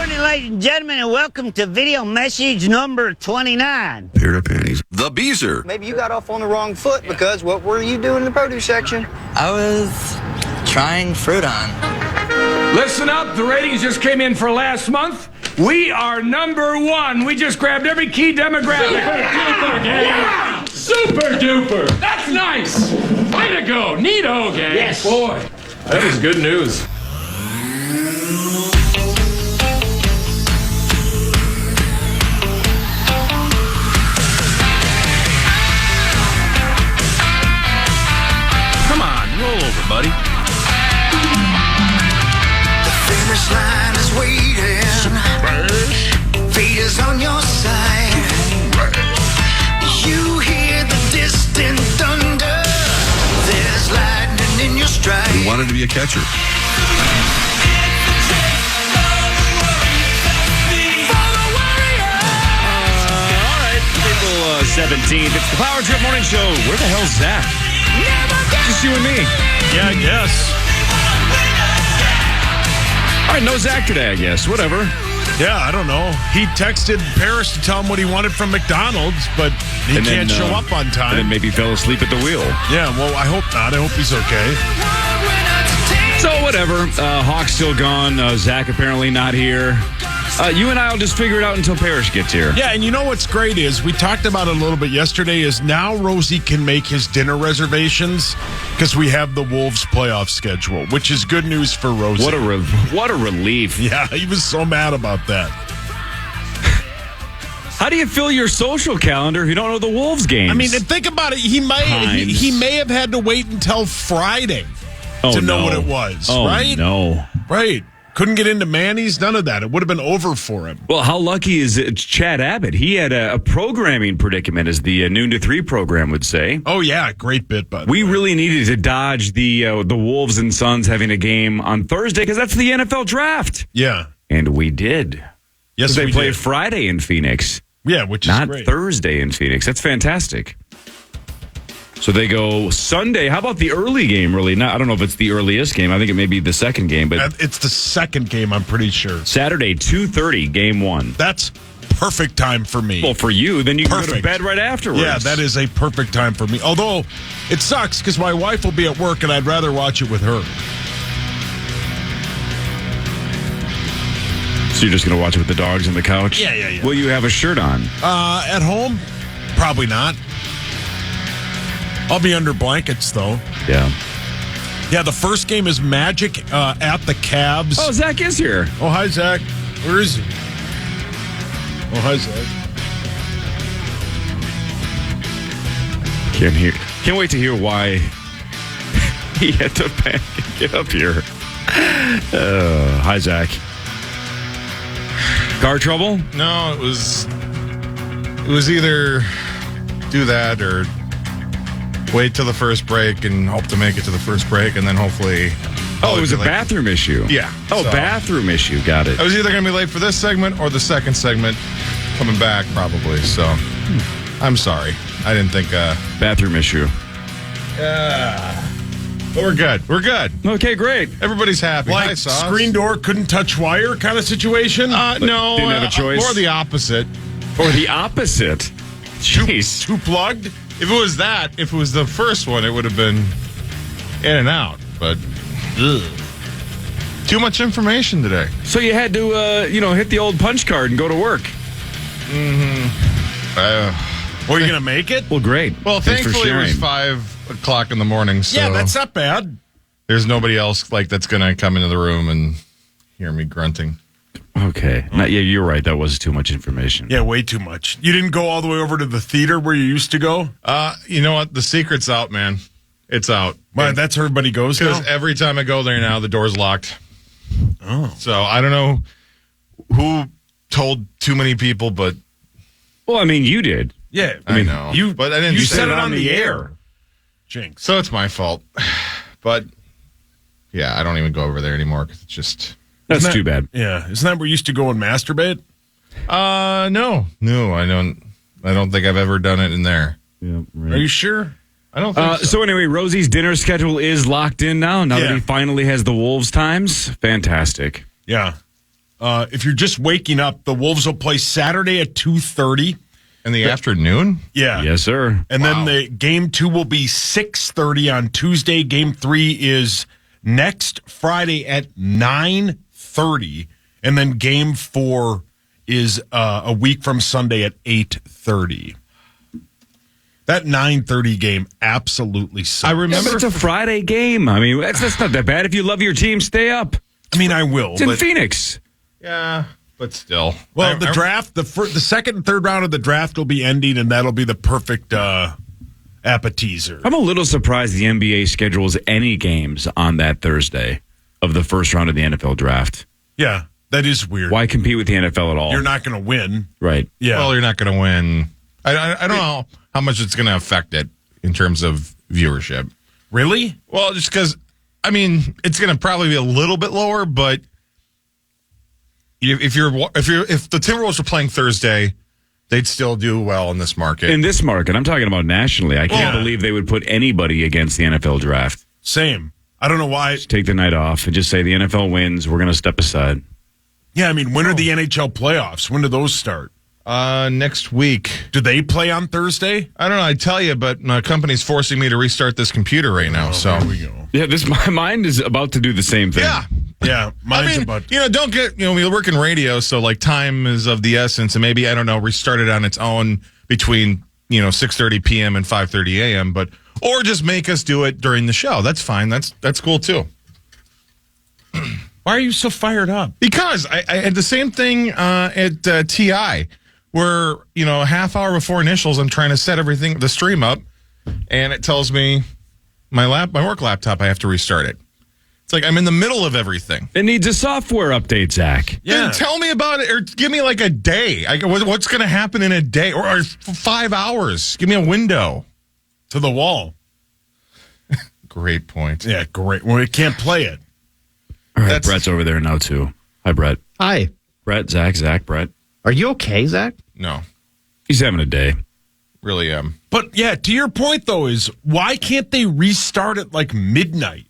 morning, ladies and gentlemen, and welcome to video message number 29. Pair of panties. The Beezer. Maybe you got off on the wrong foot because what were you doing in the produce section? I was trying fruit on. Listen up, the ratings just came in for last month. We are number one. We just grabbed every key demographic. Super duper, gang. Yeah! Super duper. That's nice. Way to go. Neato, gang. Yes. Boy, that is good news. Come on, roll over, buddy. The finish line is waiting. Fate is on your side. You hear the distant thunder. There's lightning in your stride. He wanted to be a catcher. All right, April 17th. It's the Power Trip Morning Show. Where the hell's Zach? Just you and me. Yeah, I guess. All right, no Zach today, I guess. Whatever. Yeah, I don't know. He texted Parrish to tell him what he wanted from McDonald's, but he can't show up on time. And then maybe fell asleep at the wheel. Yeah, well, I hope not. I hope he's okay. So whatever. Hawk's still gone. Zach apparently not here. You and I will just figure it out until Parrish gets here. Yeah, and you know what's great is, we talked about it a little bit yesterday, is now Rosie can make his dinner reservations because we have the Wolves playoff schedule, which is good news for Rosie. What a relief. Yeah, he was so mad about that. How do you fill your social calendar if you don't know the Wolves games? I mean, and think about it. He may have had to wait until Friday to know what it was, right? No. Right. Couldn't get into Manny's, none of that. It would have been over for him. Well, how lucky is it? Chad Abbott? He had a programming predicament, as the noon to 3 program would say. Oh, yeah. Great bit, bud. We really needed to dodge the Wolves and Suns having a game on Thursday because that's the NFL draft. Yeah. And we did. Yes, they we play did. Friday in Phoenix. Yeah, which is not great. Thursday in Phoenix. That's fantastic. So they go Sunday. How about the early game, really? I don't know if it's the earliest game. I think it may be the second game. But it's the second game, I'm pretty sure. Saturday, 2:30, game one. That's perfect time for me. Well, for you, then you can go to bed right afterwards. Yeah, that is a perfect time for me. Although, it sucks because my wife will be at work and I'd rather watch it with her. So you're just going to watch it with the dogs on the couch? Yeah. Will you have a shirt on? At home? Probably not. I'll be under blankets, though. Yeah. Yeah, the first game is Magic at the Cavs. Oh, Zach is here. Oh, hi, Zach. Where is he? Oh, hi, Zach. Can't wait to hear why he had to panic and get up here. Hi, Zach. Car trouble? No, it was either do that or wait till the first break and hope to make it to the first break, and then hopefully... Oh, it was a bathroom issue. Yeah. Oh, so bathroom issue. Got it. I was either going to be late for this segment or the second segment coming back, probably. So, I'm sorry. I didn't think... Bathroom issue. Yeah. But we're good. We're good. Okay, great. Everybody's happy. Like Hi, Sauce. screen door couldn't touch wire kind of situation? No. Didn't have a choice? More the opposite. Or the opposite. Jeez. Too plugged? If it was that, if it was the first one, it would have been in and out. But too much information today. So you had to, hit the old punch card and go to work. Were you going to make it? Well, great. Well, Thanks for thankfully it was sharing. 5 o'clock in the morning. So Yeah, that's not bad. there's nobody else that's going to come into the room and hear me grunting. Okay. Yeah, you're right. That was too much information. Yeah, way too much. You didn't go all the way over to the theater where you used to go? You know what? The secret's out, man. It's out. Well, that's where everybody goes now? Because every time I go there now, the door's locked. Oh. So I don't know who told too many people, but Well, I mean, you did. Yeah. I know. But I didn't You say said it on the air. Jinx. So it's my fault. But yeah, I don't even go over there anymore because it's just... That's too bad. Yeah. Isn't that where you used to go and masturbate? No, I don't think I've ever done it in there. Yeah, right. Are you sure? I don't think so. So anyway, Rosie's dinner schedule is locked in now that he finally has the Wolves times. Fantastic. Yeah. If you're just waking up, the Wolves will play Saturday at 2:30 in the afternoon. Yeah. Yes, sir. And then the game 2 will be 6:30 on Tuesday. Game 3 is next Friday at 9:30, and then game 4 is a week from Sunday at 8:30. That 9:30 game absolutely sucks. I remember It's a Friday game. I mean, that's not that bad. If you love your team, stay up. I mean, I will. It's in Phoenix. Yeah, but still. Well, the draft, the second and third round of the draft will be ending, and that'll be the perfect appetizer. I'm a little surprised the NBA schedules any games on that Thursday of the first round of the NFL draft. Yeah, that is weird. Why compete with the NFL at all? You're not going to win. Right. Yeah. Well, you're not going to win. I don't know how much it's going to affect it in terms of viewership. Really? Well, just because, I mean, it's going to probably be a little bit lower, but if the Timberwolves were playing Thursday, they'd still do well in this market. In this market, I'm talking about nationally. I can't believe they would put anybody against the NFL draft. Same. I don't know why. Just take the night off and just say the NFL wins. We're going to step aside. Yeah, I mean, when are the NHL playoffs? When do those start? Next week. Do they play on Thursday? I don't know. I tell you, but my company's forcing me to restart this computer right now. So there we go. Yeah, my mind is about to do the same thing. Yeah, mine's about. Don't get, we work in radio, so like time is of the essence, and maybe, I don't know, restart it on its own between 6:30 p.m. and 5:30 a.m. Or just make us do it during the show. That's fine. That's cool too. Why are you so fired up? Because I had the same thing at TI, where a half hour before initials, I'm trying to set the stream up, and it tells me my work laptop, I have to restart it. It's like I'm in the middle of everything. It needs a software update, Zach. Yeah. Then tell me about it, or give me like a day. What's going to happen in a day, or 5 hours? Give me a window. To the wall. Great point. Yeah, great. Well, we can't play it. All right, Brett's over there now, too. Hi, Brett. Hi. Brett, Zach, Brett. Are you okay, Zach? No, He's having a day. really am. But yeah, to your point though, is why can't they restart at like midnight?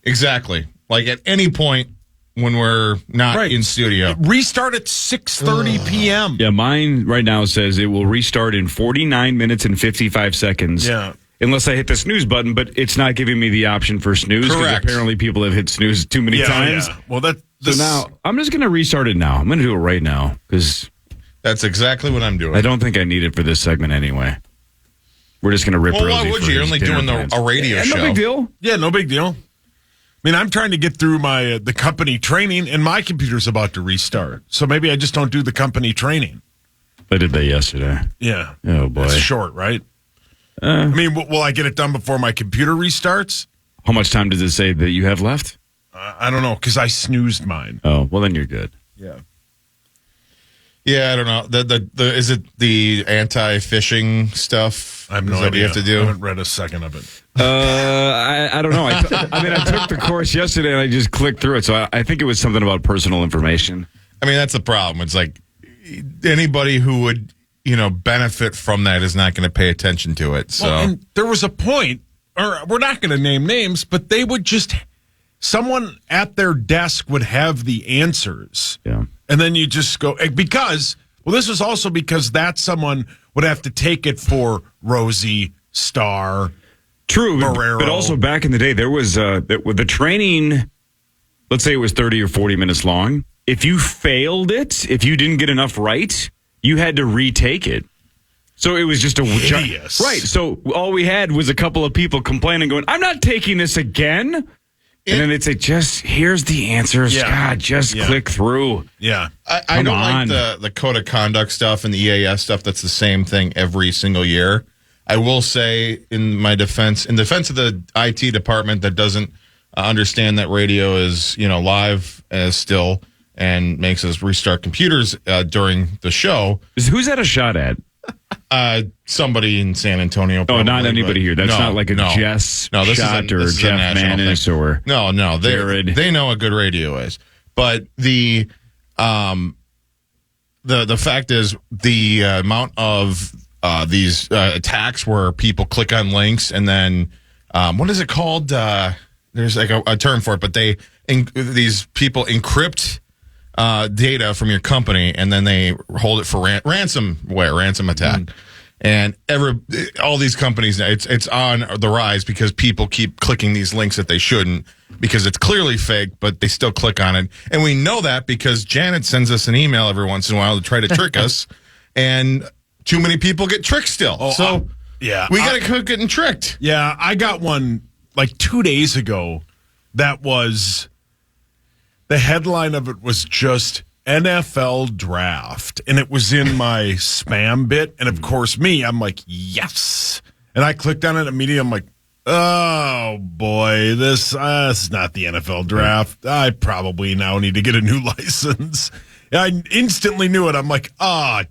Exactly. Like at any point when we're not in studio. Restart at 6:30 p.m. Yeah, mine right now says it will restart in 49 minutes and 55 seconds. Yeah. Unless I hit the snooze button, but it's not giving me the option for snooze. Because Correct. apparently people have hit snooze too many times. Yeah. Well, So now I'm just going to restart it now. I'm going to do it right now because That's exactly what I'm doing. I don't think I need it for this segment anyway. We're just going to rip Well, Rosie why would for you? You're his only dinner doing plans. a radio show. No big deal. Yeah, no big deal. I mean, I'm trying to get through my the company training, and my computer's about to restart. So maybe I just don't do the company training. I did that yesterday. Yeah. Oh, boy. That's short, right? I mean, will I get it done before my computer restarts? How much time does it say that you have left? I don't know, because I snoozed mine. Oh, well, then you're good. Yeah. Yeah, I don't know. The is it the anti-phishing stuff? I have no Is that what idea. you have to do? I haven't read a second of it. I don't know. I took the course yesterday and I just clicked through it. So I think it was something about personal information. I mean, that's the problem. It's like anybody who would, benefit from that is not going to pay attention to it. So Well, and there was a point, or we're not going to name names, but they would just, someone at their desk would have the answers. Yeah. And then you just go, because, well, this was also because that someone would have to take it for Rosie, Star. True, Barrero. but also back in the day, there was with the training. Let's say it was 30 or 40 minutes long. If you failed it, if you didn't get enough right, you had to retake it. So it was just a Hideous. right. So all we had was a couple of people complaining, going, "I'm not taking this again." And then they'd say, "Just here's the answers. Yeah. God, just Yeah. click through." Yeah. I Come don't on. like the code of conduct stuff and the EAS stuff. That's the same thing every single year. I will say, in defense of the IT department that doesn't understand that radio is live as still and makes us restart computers during the show. Who's that a shot at? Somebody in San Antonio. Oh, Probably, not anybody here. That's not like a Jess this is shot or this is a Jeff national Manis thing. or no. Jared. They know what good radio is, but the fact is the amount of these attacks where people click on links and then what is it called? There's like a term for it, but these people encrypt data from your company, and then they hold it for ransom attack. And all these companies, it's on the rise because people keep clicking these links that they shouldn't because it's clearly fake, but they still click on it. And we know that because Janet sends us an email every once in a while to try to trick us, and too many people get tricked still. We got to quit getting tricked. Yeah, I got one like 2 days ago that was, the headline of it was just NFL draft, and it was in my spam bit, and of course I'm like, yes, and I clicked on it immediately. I'm like, oh boy, this is not the NFL draft. I probably now need to get a new license. I instantly knew it. I'm like,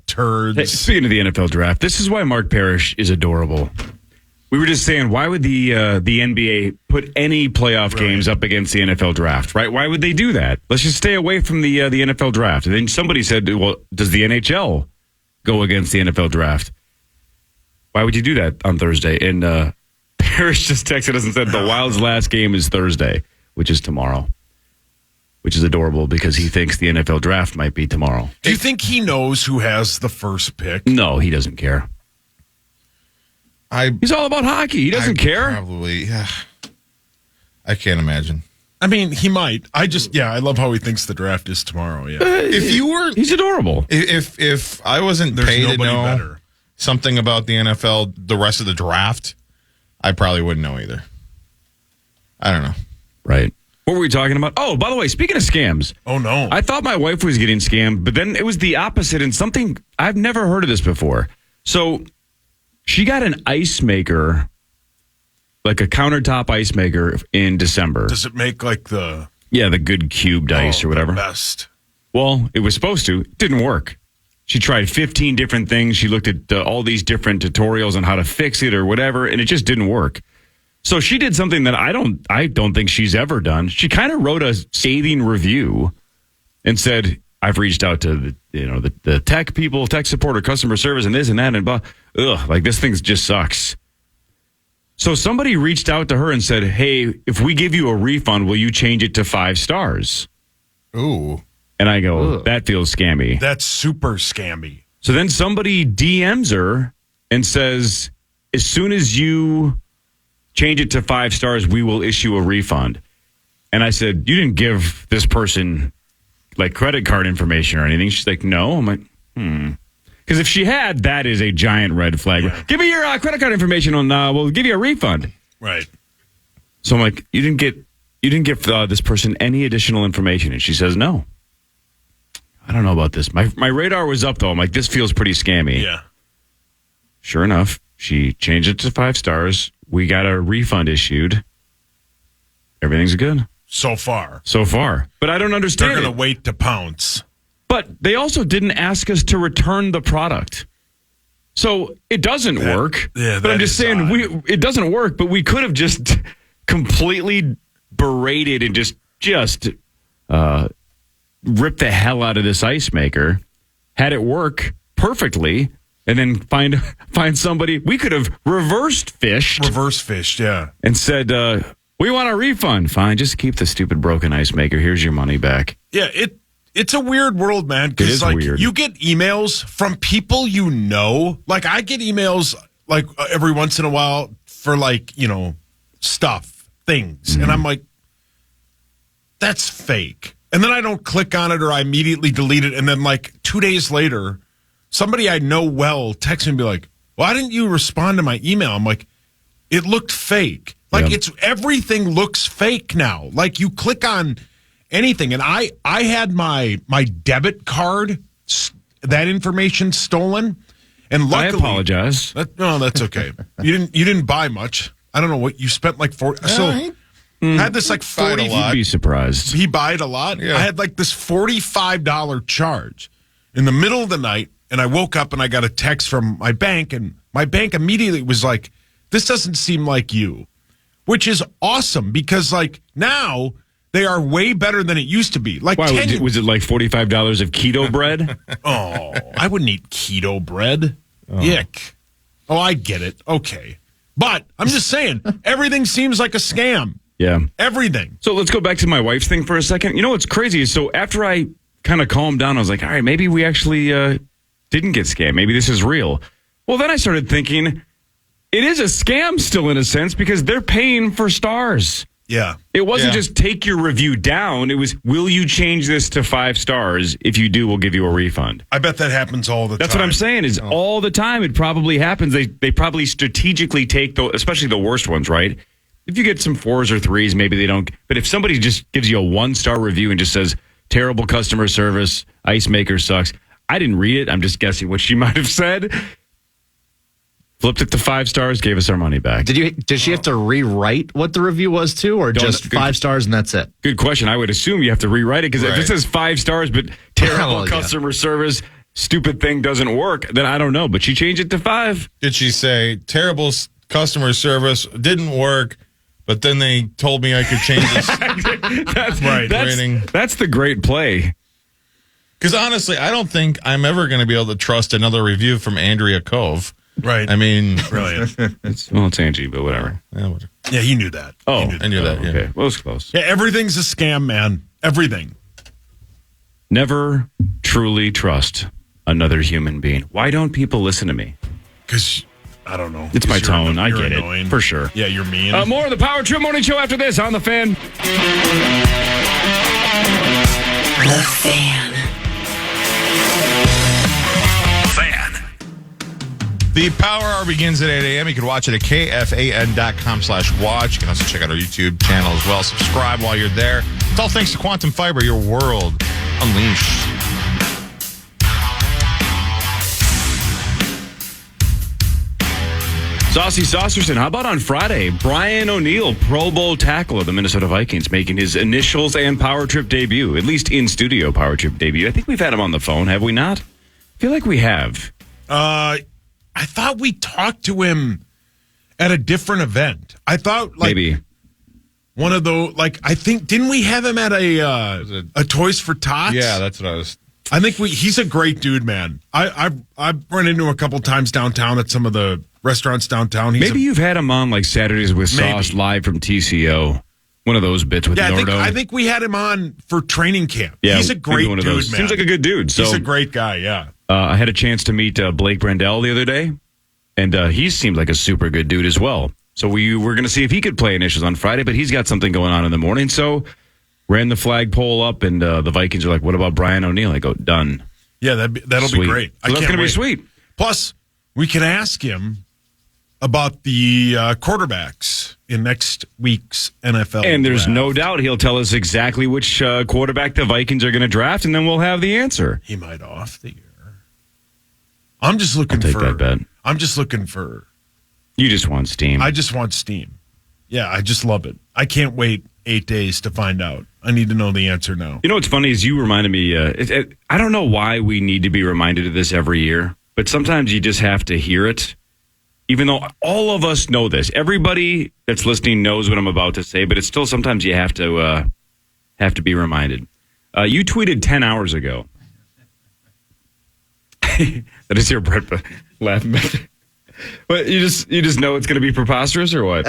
turds. Hey, speaking of the NFL draft, this is why Mark Parrish is adorable. We were just saying, why would the NBA put any playoff games up against the NFL draft, right? Why would they do that? Let's just stay away from the NFL draft. And then somebody said, well, does the NHL go against the NFL draft? Why would you do that on Thursday? And Parrish just texted us and said the Wild's last game is Thursday, which is tomorrow, which is adorable because he thinks the NFL draft might be tomorrow. Do you think he knows who has the first pick? No, he doesn't care. He's all about hockey. He doesn't care. Probably, yeah. I can't imagine. I mean, he might. I love how he thinks the draft is tomorrow. Yeah. He's adorable. If I wasn't paid to know better. something about the NFL, the rest of the draft, I probably wouldn't know either. I don't know. Right. What were we talking about? Oh, by the way, speaking of scams. Oh, no. I thought my wife was getting scammed, but then it was the opposite and something I've never heard of this before. So she got an ice maker, like a countertop ice maker in December. Does it make like the good cubed ice or whatever? The best. Well, it was supposed to. It didn't work. She tried 15 different things. She looked at all these different tutorials on how to fix it or whatever, and it just didn't work. So she did something that I don't think she's ever done. She kind of wrote a scathing review and said, I've reached out to the tech people, tech support or customer service and this and that and blah. Ugh, like this thing just sucks. So somebody reached out to her and said, hey, if we give you a refund, will you change it to 5 stars? Ooh. And I go, that feels scammy. That's super scammy. So then somebody DMs her and says, as soon as you change it to 5 stars, we will issue a refund. And I said, you didn't give this person like credit card information or anything? She's like, no. I'm like, Because if she had, that is a giant red flag. Yeah. Give me your credit card information and we'll give you a refund. Right. So I'm like, you didn't give this person any additional information. And she says, no. I don't know about this. My radar was up, though. I'm like, this feels pretty scammy. Yeah. Sure enough, she changed it to 5 stars. We got a refund issued. Everything's good. So far. But I don't understand. They're going to wait to pounce. But they also didn't ask us to return the product. So it doesn't work. Yeah, but I'm just saying, it doesn't work, but we could have just completely berated and just ripped the hell out of this ice maker, had it work perfectly, and then find somebody. We could have reverse fished, yeah, and said, we want a refund. Fine, just keep the stupid broken ice maker. Here's your money back. Yeah, it's a weird world, man. It is like, weird. You get emails from people you know. Like, I get emails like every once in a while for like, stuff, things. And I'm like, that's fake. And then I don't click on it or I immediately delete it. And then like 2 days later, somebody I know well texts me and be like, why didn't you respond to my email? I'm like, it looked fake. Like everything looks fake now. Like you click on anything. And I had my debit card, that information stolen. And luckily, I apologize. No, that's okay. You didn't buy much. I don't know what you spent like for. So I had this like 40. You'd be surprised. He buyed a lot. Yeah. I had like this $45 charge in the middle of the night, and I woke up and I got a text from my bank, and my bank immediately was like, "This doesn't seem like you," which is awesome because like now they are way better than it used to be. Like, why, was it like $45 of keto bread? Oh, I wouldn't eat keto bread. Yuck. Oh, I get it. Okay, but I'm just saying everything seems like a scam. Yeah. Everything. So let's go back to my wife's thing for a second. You know what's crazy is, so after I kind of calmed down. I was like, all right, maybe we actually didn't get scammed. Maybe this is real. Well, then I started thinking it is a scam still in a sense because they're paying for stars. Yeah. It wasn't just take your review down. It was, will you change this to 5 stars? If you do, we'll give you a refund. I bet that happens all the time. That's what I'm saying is all the time. It probably happens. They probably strategically take, especially the worst ones, right? If you get some 4s or 3s, maybe they don't. But if somebody just gives you a 1-star review and just says, terrible customer service, ice maker sucks. I didn't read it. I'm just guessing what she might have said. Flipped it to 5 stars, gave us our money back. Did she have to rewrite what the review was too, or just 5 stars and that's it? Good question. I would assume you have to rewrite it because if it says 5 stars but terrible customer service, stupid thing doesn't work, then I don't know. But she changed it to 5. Did she say terrible customer service didn't work, but then they told me I could change this? That's right. That's the great play. Because honestly, I don't think I'm ever going to be able to trust another review from Andrea Cove. Right. I mean, brilliant. It's Angie, but whatever. Yeah, he knew that. Oh, I knew that. Yeah. Okay. Well, it was close. Yeah, everything's a scam, man. Everything. Never truly trust another human being. Why don't people listen to me? Because, I don't know. It's my tone. I you're get annoying. it. For sure. Yeah, you're mean. More of the Power Trip Morning Show after this on The Fan. The Fan. The Power Hour begins at 8 a.m. You can watch it at KFAN.com/watch. You can also check out our YouTube channel as well. Subscribe while you're there. It's all thanks to Quantum Fiber, your world unleashed. Saucy Saucerson, how about on Friday? Brian O'Neill, Pro Bowl tackle of the Minnesota Vikings, making his initials and Power Trip debut, at least in-studio Power Trip debut. I think we've had him on the phone, have we not? I feel like we have. I thought we talked to him at a different event. I thought maybe one of those. I think didn't we have him at a Toys for Tots? Yeah, that's what I was. I think he's a great dude, man. I've run into him a couple times downtown at some of the restaurants downtown. Maybe you've had him on like Saturdays with Sauce live from TCO. One of those bits with Nordo. I think we had him on for training camp. Yeah, he's a great dude, man. Seems like a good dude. So, he's a great guy, yeah. I had a chance to meet Blake Brandell the other day, and he seemed like a super good dude as well. So we were going to see if he could play initials on Friday, but he's got something going on in the morning. So ran the flagpole up, and the Vikings are like, what about Brian O'Neill? I go, done. Yeah, that'll be great. So that's going to be sweet. Plus, we can ask him about the quarterbacks in next week's NFL And there's draft. no doubt he'll tell us exactly which quarterback the Vikings are going to draft, and then we'll have the answer. He might off the year. I'm just looking I'll take that bet. I'm just looking for. You just want steam. I just want steam. Yeah, I just love it. I can't wait 8 days to find out. I need to know the answer now. You know what's funny is you reminded me. I don't know why we need to be reminded of this every year, but sometimes you just have to hear it. Even though all of us know this, everybody that's listening knows what I'm about to say, but it's still sometimes you have to be reminded. You tweeted 10 hours ago. That is your Brett laughing back there. But you just know it's going to be preposterous or what?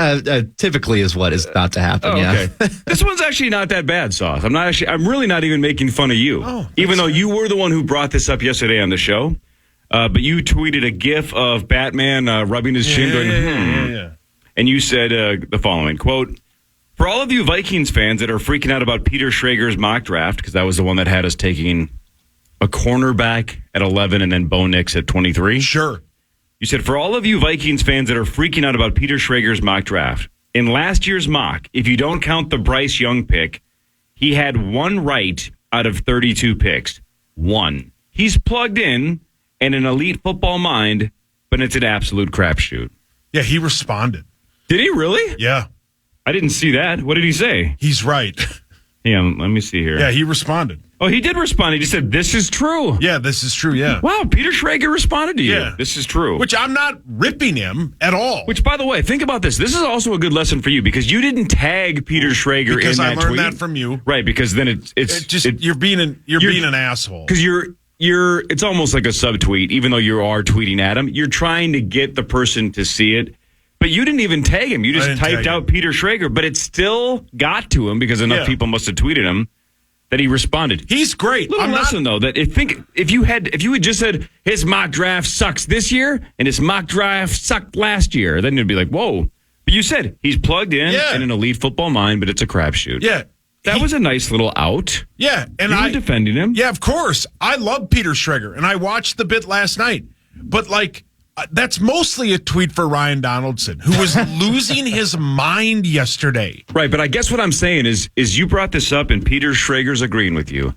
Typically is what is about to happen. Oh, yeah. Okay. This one's actually not that bad, Sauce. I'm really not even making fun of you. Even though you were the one who brought this up yesterday on the show. But you tweeted a GIF of Batman rubbing his chin going, Yeah. And you said the following, quote, for all of you Vikings fans that are freaking out about Peter Schrager's mock draft, because that was the one that had us taking a cornerback at 11 and then Bo Nix at 23. Sure. You said, for all of you Vikings fans that are freaking out about Peter Schrager's mock draft, in last year's mock, if you don't count the Bryce Young pick, he had 1 right out of 32 picks. 1. He's plugged in and an elite football mind, but it's an absolute crapshoot. Yeah, he responded. Did he really? Yeah. I didn't see that. What did he say? He's right. Yeah, let me see here. Yeah, he responded. Oh, he did respond. He just said, this is true. Yeah, this is true, yeah. Wow, Peter Schrager responded to you. Yeah. This is true. Which I'm not ripping him at all. Which, by the way, think about this. This is also a good lesson for you because you didn't tag Peter Schrager because in I that learned tweet. that from you. Right, because then you're being an asshole. Because it's almost like a subtweet, even though you are tweeting at him. You're trying to get the person to see it. But you didn't even tag him. You just typed out Peter Schrager, but it still got to him because enough people must have tweeted him that he responded. He's great. Little lesson though, that if you had just said his mock draft sucks this year and his mock draft sucked last year, then it'd be like, whoa. But you said he's plugged in and an elite football mind, but it's a crapshoot. Yeah. That was a nice little out. Yeah. And you were defending him. Yeah, of course. I love Peter Schrager, and I watched the bit last night. But, that's mostly a tweet for Ryan Donaldson, who was losing his mind yesterday. Right, but I guess what I'm saying is you brought this up, and Peter Schrager's agreeing with you.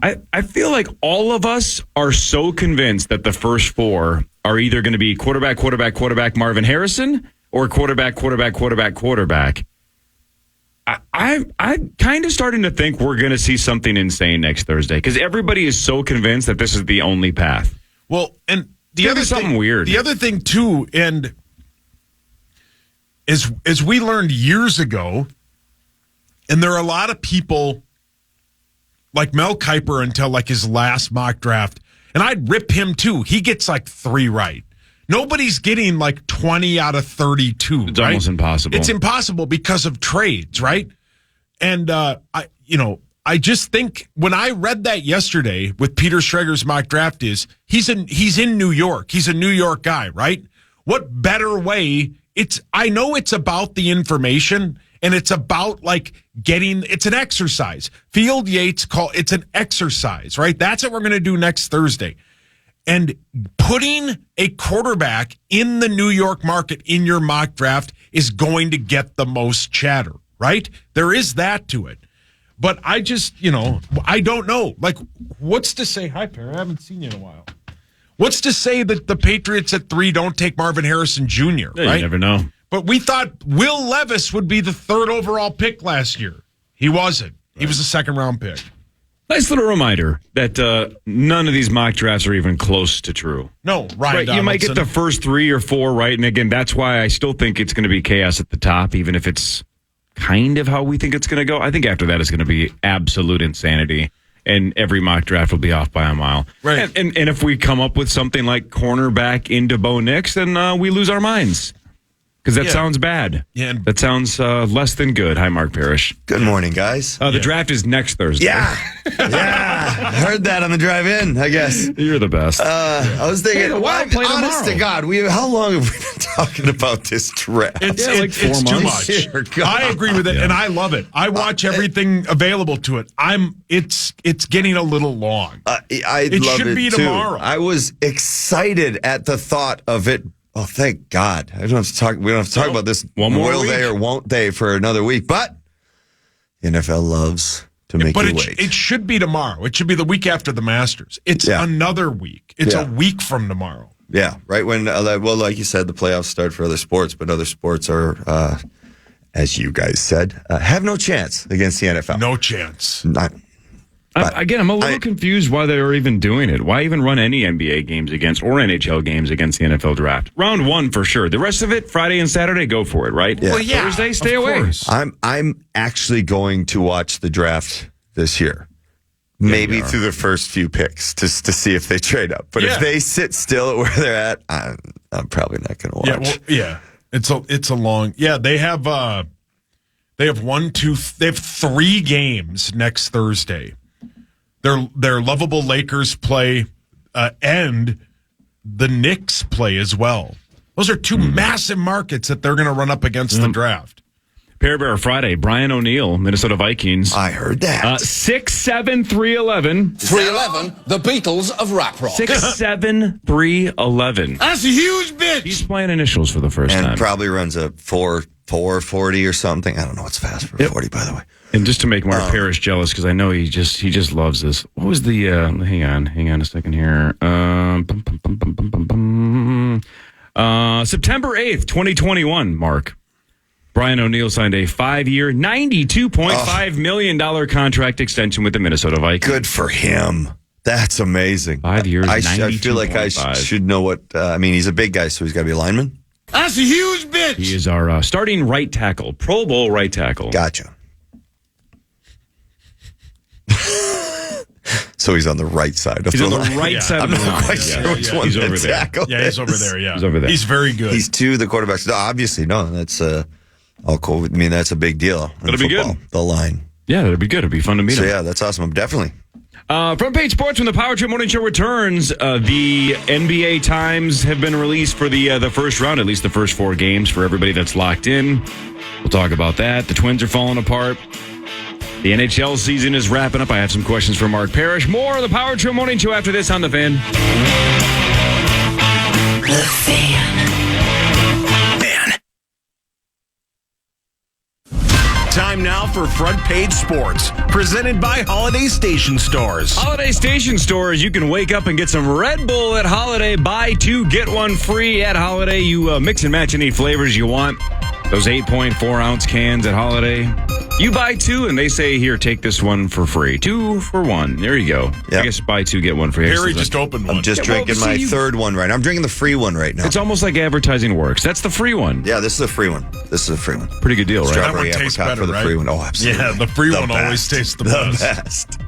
I feel like all of us are so convinced that the first four are either going to be quarterback Marvin Harrison or quarterback. I'm kind of starting to think we're going to see something insane next Thursday because everybody is so convinced that this is the only path. Well, and the other something weird. The other thing too, and as we learned years ago, and there are a lot of people like Mel Kiper until his last mock draft, and I'd rip him too. He gets 3 right. Nobody's getting 20 out of 32. It's almost impossible. It's impossible because of trades, right? And I just think when I read that yesterday with Peter Schrager's mock draft he's in New York. He's a New York guy, right? What better way? I know it's about the information and it's about it's an exercise. Field Yates it's an exercise, right? That's what we're going to do next Thursday. And putting a quarterback in the New York market in your mock draft is going to get the most chatter, right? There is that to it. But I just, I don't know. What's to say? Hi, Perry. I haven't seen you in a while. What's to say that the Patriots at 3 don't take Marvin Harrison Jr., right? You never know. But we thought Will Levis would be the 3rd overall pick last year. He wasn't. Right. He was a 2nd-round pick. Nice little reminder that none of these mock drafts are even close to true. No, right. You might get the first 3 or 4 right. And again, that's why I still think it's going to be chaos at the top, even if it's kind of how we think it's going to go. I think after that it's going to be absolute insanity. And every mock draft will be off by a mile. Right. And if we come up with something like cornerback into Bo Nix, then we lose our minds. Because that sounds bad. Yeah. That sounds less than good. Hi, Mark Parrish. Good morning, guys. The draft is next Thursday. Yeah. I heard that on the drive in, I guess. You're the best. I was thinking, Wild play honest tomorrow. to God, how long have we been talking about this draft? It's 4 too months. much. I agree with it, and I love it. I watch everything available to it. It's getting a little long. It should be too. tomorrow. I was excited at the thought of it. Oh, thank God. We don't have to talk about this. One more will week. they or won't they for another week. But the NFL loves to make you wait. It should be tomorrow. It should be the week after the Masters. It's another week. It's a week from tomorrow. Yeah, right when, like you said, the playoffs start for other sports, but other sports are, as you guys said, have no chance against the NFL. No chance. I'm a little confused why they're even doing it. Why even run any NBA games against or NHL games against the NFL draft? Round 1 for sure. The rest of it, Friday and Saturday, go for it, right? Yeah. Well, yeah, Thursday, stay away. Course. I'm actually going to watch the draft this year. Maybe through the first few picks just to see if they trade up. But if they sit still at where they're at, I'm probably not going to watch. It's a long. Yeah, they have 3 games next Thursday. Their lovable Lakers play, and the Knicks play as well. Those are 2 massive markets that they're going to run up against the draft. Pair Bear Friday, Brian O'Neill, Minnesota Vikings. I heard that. 6'7", 311. 311, the Beatles of rap rock. 6'7", 311. That's a huge bitch. He's playing initials for the first time. And probably runs a 4.40 or something. I don't know what's fast for 40, by the way. And just to make Mark Parrish jealous, because I know he just loves this. What was the? Hang on a second here. September 8th, 2021. Mark. Brian O'Neill signed a 5-year, $92.5 million contract extension with the Minnesota Vikings. Good for him. That's amazing. 5 years, I feel like I should know what. He's a big guy, so he's got to be a lineman. That's a huge bitch. He is our starting right tackle, Pro Bowl right tackle. Gotcha. So he's on the right side of He's the on the line. right side of I'm the not line. quite sure which one He's over the there. tackle Yeah, he's over is. there. Yeah, He's over there. He's very good. He's 2 the quarterbacks. No, obviously, no. That's all cool. I mean, that's a big deal. That'll be good. The line. Yeah, that'd be good. It'd be fun to meet So, him. yeah, that's awesome. Definitely. Front page sports when the Power Trip Morning Show returns. The NBA times have been released for the first round, at least the first 4 games for everybody that's locked in. We'll talk about that. The Twins are falling apart. The NHL season is wrapping up. I have some questions for Mark Parrish. More of the Power Trip Morning Show after this on The Fan. The Fan. Time now for Front Page Sports, presented by Holiday Station Stores. Holiday Station Stores, you can wake up and get some Red Bull at Holiday. Buy 2, get 1 free at Holiday. You mix and match any flavors you want. Those 8.4-ounce cans at Holiday. You buy 2, and they say, here, take this one for free. 2 for 1. There you go. Yep. I guess buy 2, get 1 free. Harry just opened one. I'm just drinking my third one right now. I'm drinking the free one right now. It's almost like advertising works. That's the free one. Yeah, this is a free one. Pretty good deal, right? Strawberry That one tastes apricot better, for the right? free one. Oh, absolutely. Yeah, the free one always tastes the best.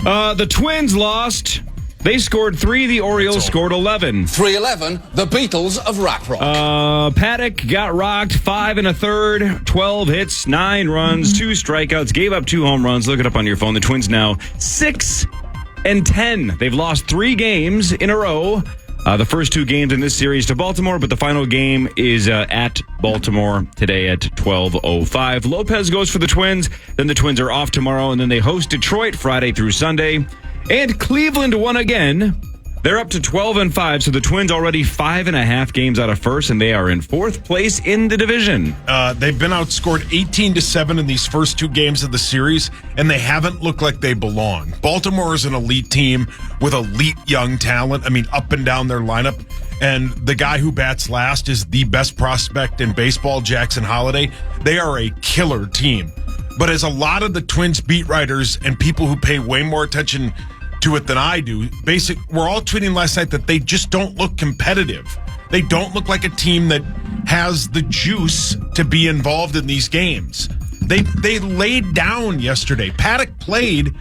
The Twins lost. They scored 3. The Orioles scored 11. 311, the Beatles of rap rock. Paddock got rocked 5 1/3, 12 hits, 9 runs, 2 strikeouts, gave up 2 home runs. Look it up on your phone. The Twins now 6-10. They've lost 3 games in a row. The first 2 games in this series to Baltimore, but the final game is at Baltimore today at 12:05. Lopez goes for the Twins. Then the Twins are off tomorrow, and then they host Detroit Friday through Sunday. And Cleveland won again. They're up to 12-5, so the Twins already 5.5 games out of first, and they are in 4th place in the division. They've been outscored 18-7 in these first 2 games of the series, and they haven't looked like they belong. Baltimore is an elite team with elite young talent. I mean, up and down their lineup. And the guy who bats last is the best prospect in baseball, Jackson Holliday. They are a killer team. But as a lot of the Twins beat writers and people who pay way more attention to it than I do, we're all tweeting last night that they just don't look competitive. They don't look like a team that has the juice to be involved in these games. They laid down yesterday. Paddock played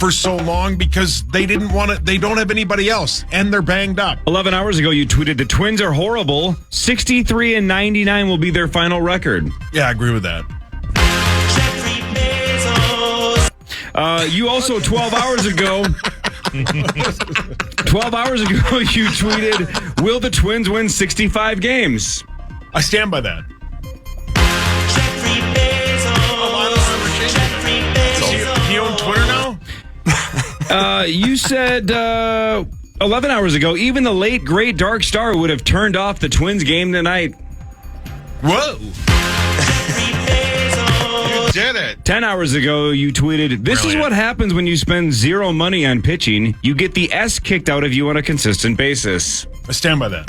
for so long because they didn't want to. They don't have anybody else, and they're banged up. 11 hours ago, you tweeted the Twins are horrible. 63-99 will be their final record. Yeah, I agree with that. You also 12 hours ago. 12 hours ago, you tweeted, "Will the Twins win 65 games?" I stand by that. Is he on Twitter now? You said 11 hours ago, even the late, great Dark Star would have turned off the Twins game tonight. Whoa. You did it. 10 hours ago, you tweeted, "This is what happens when you spend 0 money on pitching. You get the S kicked out of you on a consistent basis." I stand by that.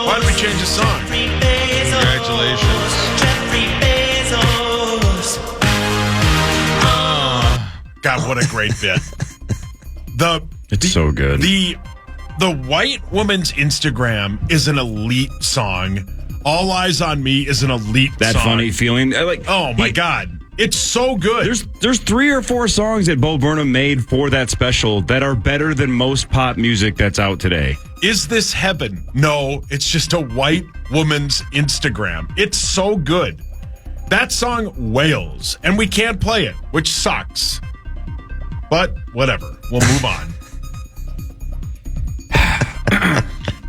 Why did we change the song? Congratulations. God, what a great bit. It's so good. The White Woman's Instagram is an elite song. All Eyes on Me is an elite That song. funny feeling. Oh, my God. It's so good. There's 3 or 4 songs that Bo Burnham made for that special that are better than most pop music that's out today. Is this heaven? No, it's just a white woman's Instagram. It's so good. That song wails, and we can't play it, which sucks. But whatever. We'll move on.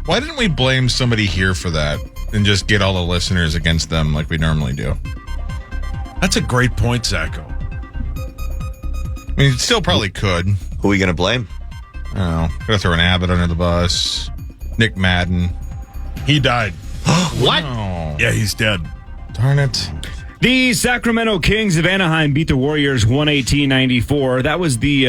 Why didn't we blame somebody here for that and just get all the listeners against them like we normally do? That's a great point, Zacho. I mean, it still probably could. Who are we going to blame? I don't know. Gotta throw an Abbott under the bus. Nick Madden. He died. What? Oh, Yeah, he's dead. darn it. The Sacramento Kings of Anaheim beat the Warriors 118-94. That was the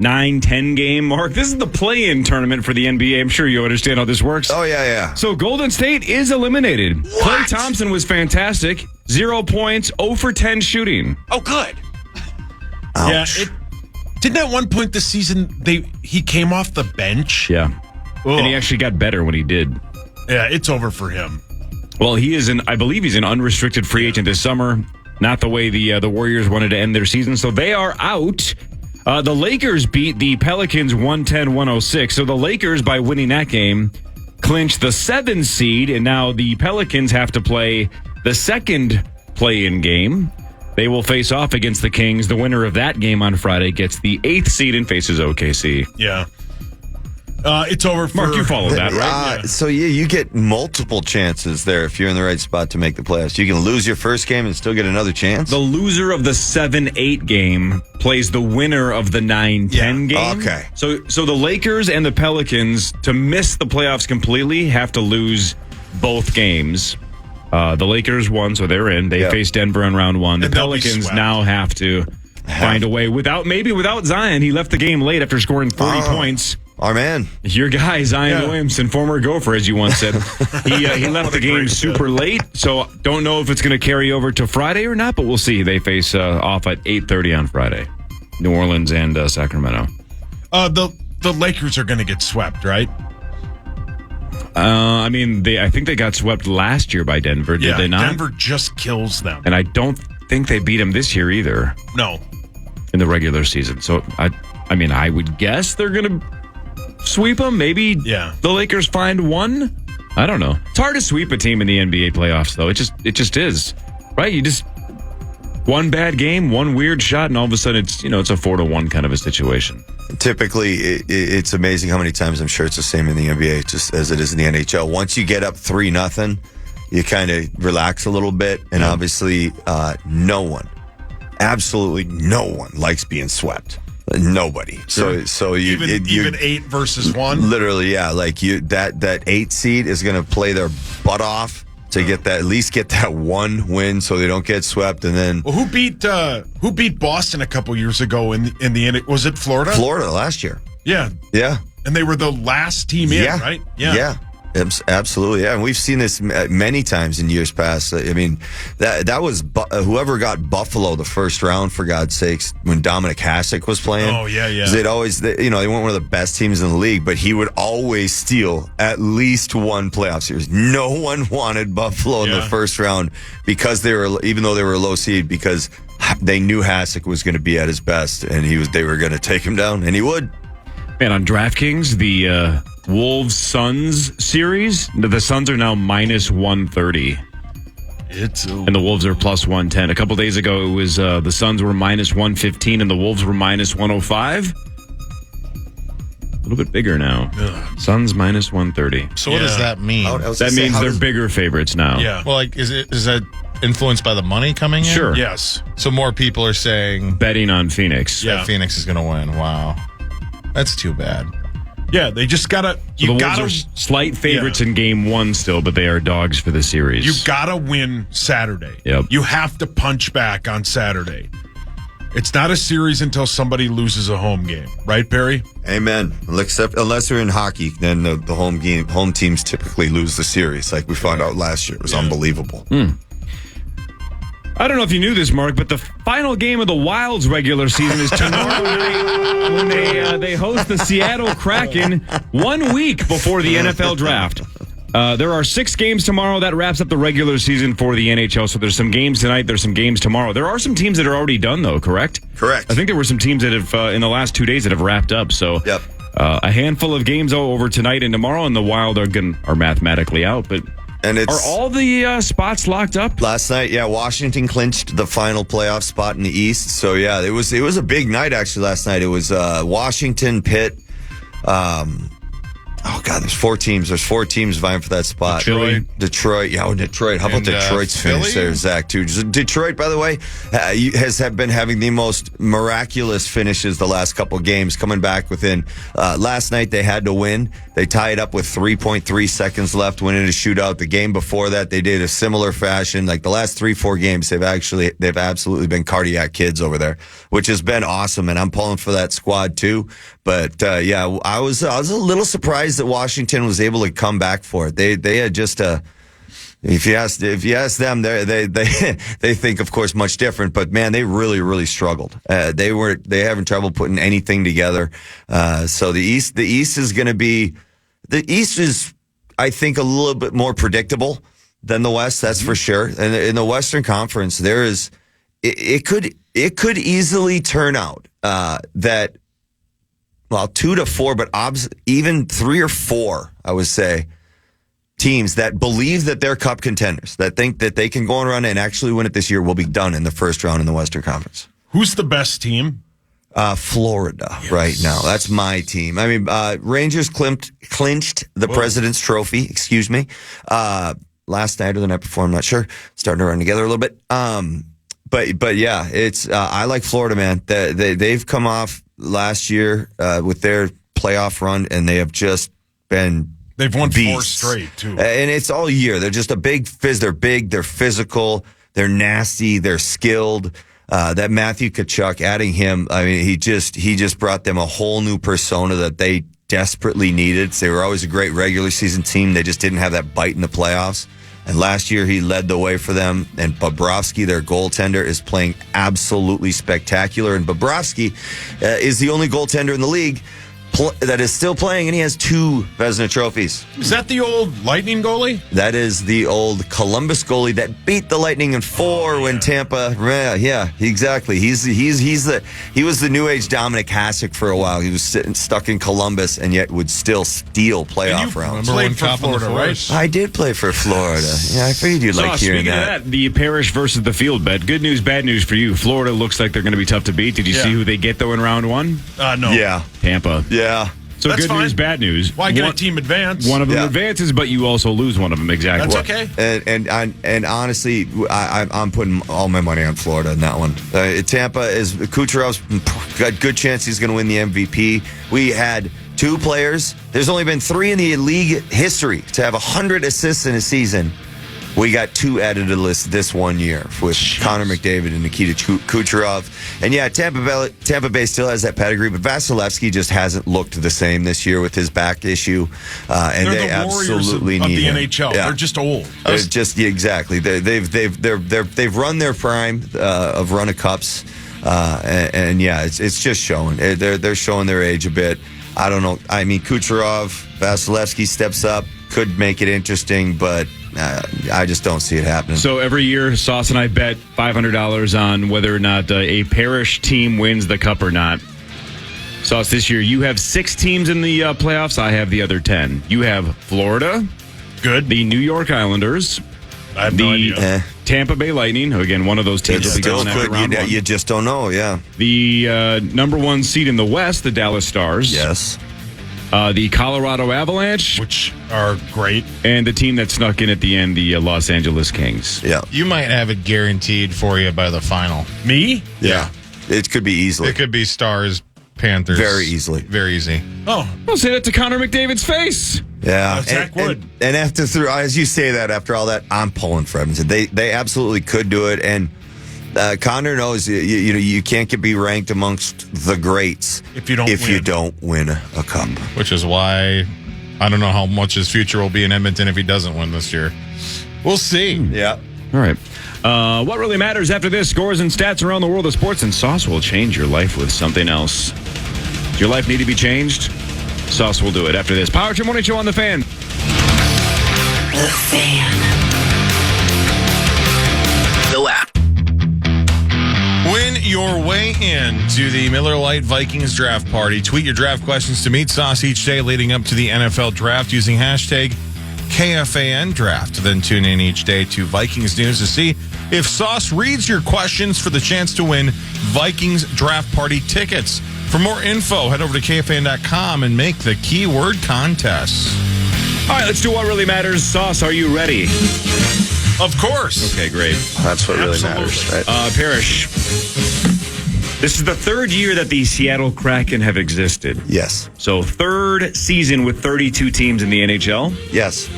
9-10 game, Mark. This is the play-in tournament for the NBA. I'm sure you understand how this works. Oh, yeah. So Golden State is eliminated. Klay Thompson was fantastic. 0 points, 0 for 10 shooting. Oh, good. Ouch. Yeah, didn't at one point this season he came off the bench? Yeah. Ugh. And he actually got better when he did. Yeah, it's over for him. Well, I believe he's an unrestricted free agent this summer. Not the way the Warriors wanted to end their season. So they are out. The Lakers beat the Pelicans 110-106. So the Lakers, by winning that game, clinched the 7th seed. And now the Pelicans have to play the 2nd play-in game. They will face off against the Kings. The winner of that game on Friday gets the 8th seed and faces OKC. Yeah. It's over for... Mark, you follow that, right? Yeah. So, you get multiple chances there if you're in the right spot to make the playoffs. You can lose your first game and still get another chance. The loser of the 7-8 game plays the winner of the 9-10 game. Okay. So the Lakers and the Pelicans, to miss the playoffs completely, have to lose both games. The Lakers won, so they're in. They face Denver in round 1. The Pelicans now have to find a way. Without Zion, he left the game late after scoring 40 points. Our man. Your guy, Zion Williamson, former Gopher, as you once said. He left the game super late, so don't know if it's going to carry over to Friday or not, but we'll see. They face off at 8:30 on Friday. New Orleans and Sacramento. The Lakers are going to get swept, right? I think they got swept last year by Denver, did they not? Denver just kills them. And I don't think they beat them this year either. No. In the regular season. So, I would guess they're going to sweep them. Maybe the Lakers find one. I don't know. It's hard to sweep a team in the NBA playoffs, though. It just is. Right? You just... one bad game, one weird shot, and all of a sudden it's a 4-1 kind of a situation. Typically, it's amazing how many times I'm sure it's the same in the NBA, just as it is in the NHL. Once you get up 3-0, you kind of relax a little bit, and obviously, absolutely no one likes being swept. Nobody. Sure. So even 8 versus 1. Literally, yeah. Like that 8 seed is going to play their butt off to get that, at least get that one win, so they don't get swept. And then who beat Boston a couple years ago in the end? Was it Florida? Florida last year. Yeah. And they were the last team in, right? Yeah. Absolutely, yeah. And we've seen this many times in years past. I mean, that was whoever got Buffalo the first round, for God's sakes, when Dominic Hasek was playing. Oh, yeah. They'd always, they weren't one of the best teams in the league, but he would always steal at least one playoff series. No one wanted Buffalo in the first round because even though they were a low seed, because they knew Hasek was going to be at his best, and they were going to take him down, and he would. Man, on DraftKings, the Wolves-Suns series, the Suns are now minus 130. And the Wolves are plus 110. A couple days ago, it was the Suns were minus 115 and the Wolves were minus 105. A little bit bigger now. Suns minus 130. So what does that mean? That means they're bigger favorites now. Yeah. Well, is that influenced by the money coming in? Sure. Yes. So more people are saying betting on Phoenix. that Phoenix is going to win. Wow. That's too bad. Yeah, they just gotta. The Wolves are slight favorites in game 1 still, but they are dogs for the series. You gotta win Saturday. Yep. You have to punch back on Saturday. It's not a series until somebody loses a home game, right, Perry? Amen. Unless they're in hockey, then the home teams typically lose the series, like we found out last year. It was unbelievable. I don't know if you knew this, Mark, but the final game of the Wild's regular season is tomorrow night when they host the Seattle Kraken 1 week before the NFL draft. There are 6 games tomorrow. That wraps up the regular season for the NHL. So there's some games tonight. There's some games tomorrow. There are some teams that are already done, though, correct? Correct. I think there were some teams that have, in the last 2 days, that have wrapped up. So a handful of games over tonight and tomorrow, and the Wild are mathematically out, but... And are all the spots locked up? Last night, Washington clinched the final playoff spot in the East. So, it was a big night, actually, last night. It was Washington, Pitt. There's 4 teams. There's 4 teams vying for that spot. Detroit. Detroit. How about Detroit's finish there, Zach, too? Detroit, by the way, has been having the most miraculous finishes the last couple games, coming back within. Last night, they had to win. They tied up with 3.3 seconds left, winning a shootout. The game before that, they did a similar fashion. Like the last 3-4 games, they've absolutely been cardiac kids over there, which has been awesome. And I'm pulling for that squad too. But I was a little surprised that Washington was able to come back for it. They had just if you ask them, they think, of course, much different. But man, they really struggled. They having trouble putting anything together. So the East is going to be, the East is, I think, a little bit more predictable than the West. That's for sure. And in the Western Conference, it could easily turn out that. Well, 2 to 4, but even 3 or 4, I would say, teams that believe that they're cup contenders, that think that they can go on a run and actually win it this year, will be done in the first round in the Western Conference. Who's the best team? Florida right now. That's my team. I mean, Rangers clinched the President's Trophy, excuse me, last night or the night before. I'm not sure. Starting to run together a little bit. But yeah, it's I like Florida, man. They've come off last year with their playoff run, and they have just been They've won beasts. 4 straight, too. And it's all year. They're just a big fizz. They're big. They're physical. They're nasty. They're skilled. That Matthew Tkachuk, adding him, I mean, he just brought them a whole new persona that they desperately needed. They were always a great regular season team. They just didn't have that bite in the playoffs. And last year, he led the way for them. And Bobrovsky, their goaltender, is playing absolutely spectacular. And Bobrovsky is the only goaltender in the league that is still playing, and he has 2 Vezina trophies. Is that the old Lightning goalie? That is the old Columbus goalie that beat the Lightning in 4 when Tampa. Yeah, exactly. He was the new age Dominic Hasek for a while. He was stuck in Columbus and yet would still steal playoff rounds. Played for Florida, right? I did play for Florida. Yeah, I figured you'd like hearing speaking that. of that, the Parrish versus the field bet. Good news, bad news for you. Florida looks like they're going to be tough to beat. Did you see who they get though in round 1? No. Yeah. Tampa. Yeah. So That's good fine. news, bad news. Why get a team advance? One of them advances, but you also lose one of them. Exactly. That's okay. And honestly, I'm putting all my money on Florida in that one. Tampa is Kucherov's got good chance he's going to win the MVP. We had 2 players. There's only been 3 in the league history to have 100 assists in a season. We got 2 added to the list this one year with Connor McDavid and Nikita Kucherov. And yeah, Tampa Bay still has that pedigree, but Vasilevsky just hasn't looked the same this year with his back issue. And They're they the absolutely Warriors need of the him. NHL. Yeah. They're just old. They're just exactly. They've run their prime of run of cups, and yeah, it's just showing. They're showing their age a bit. I don't know. I mean, Kucherov, Vasilevsky steps up, could make it interesting, but I just don't see it happening. So every year, Sauce and I bet $500 on whether or not a Parrish team wins the cup or not. Sauce, this year you have 6 teams in the playoffs. I have the other 10. You have Florida, good. The New York Islanders, I have no idea. Tampa Bay Lightning, who again, one of those teams will be going after round 1. You just don't know, yeah. The number 1 seed in the West, the Dallas Stars. Yes. The Colorado Avalanche, which are great, and the team that snuck in at the end, the Los Angeles Kings. Yeah, you might have it guaranteed for you by the final. Me? Yeah, it could be easily. It could be Stars, Panthers, very easily, very easy. Oh, I'll say that to Connor McDavid's face. Yeah, Zach Wood. And after as you say that, after all that, I'm pulling for Edmonton. They absolutely could do it, and Connor knows you can't be ranked amongst the greats if you don't win a cup. Which is why I don't know how much his future will be in Edmonton if he doesn't win this year. We'll see. Yeah. All right. What really matters after this? Scores and stats around the world of sports, and Sauce will change your life with something else. Does your life need to be changed? Sauce will do it after this. Power Trip Morning Show on The Fan. The Fan. The app. Win your way in to the Miller Lite Vikings draft party. Tweet your draft questions to Meat Sauce each day leading up to the NFL draft using hashtag KFAN draft. Then tune in each day to Vikings News to see if Sauce reads your questions for the chance to win Vikings draft party tickets. For more info, head over to KFAN.com and make the keyword contest. All right, let's do what really matters. Sauce, are you ready? Of course. Okay, great. That's what really matters, right? Parrish, this is the 3rd year that the Seattle Kraken have existed. Yes. So 3rd season with 32 teams in the NHL. Yes.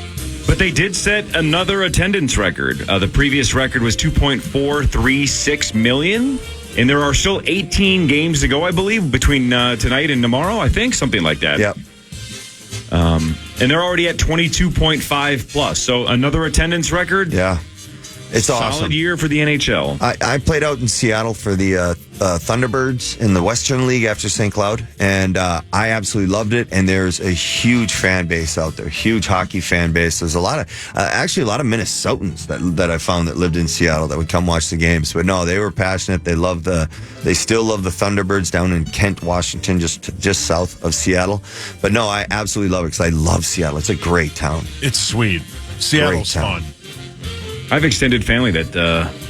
But they did set another attendance record. The previous record was 2.436 million. And there are still 18 games to go, I believe, between tonight and tomorrow, I think, something like that. Yep. And they're already at 22.5 plus. So another attendance record. Yeah. It's Solid awesome. year for the NHL. I played out in Seattle for the Thunderbirds in the Western League after St. Cloud, and I absolutely loved it. And there's a huge fan base out there, huge hockey fan base. There's a lot of Minnesotans that I found that lived in Seattle that would come watch the games. But no, they were passionate. They still love the Thunderbirds down in Kent, Washington, just south of Seattle. But no, I absolutely love it because I love Seattle. It's a great town. It's sweet. Seattle's fun. I have extended family that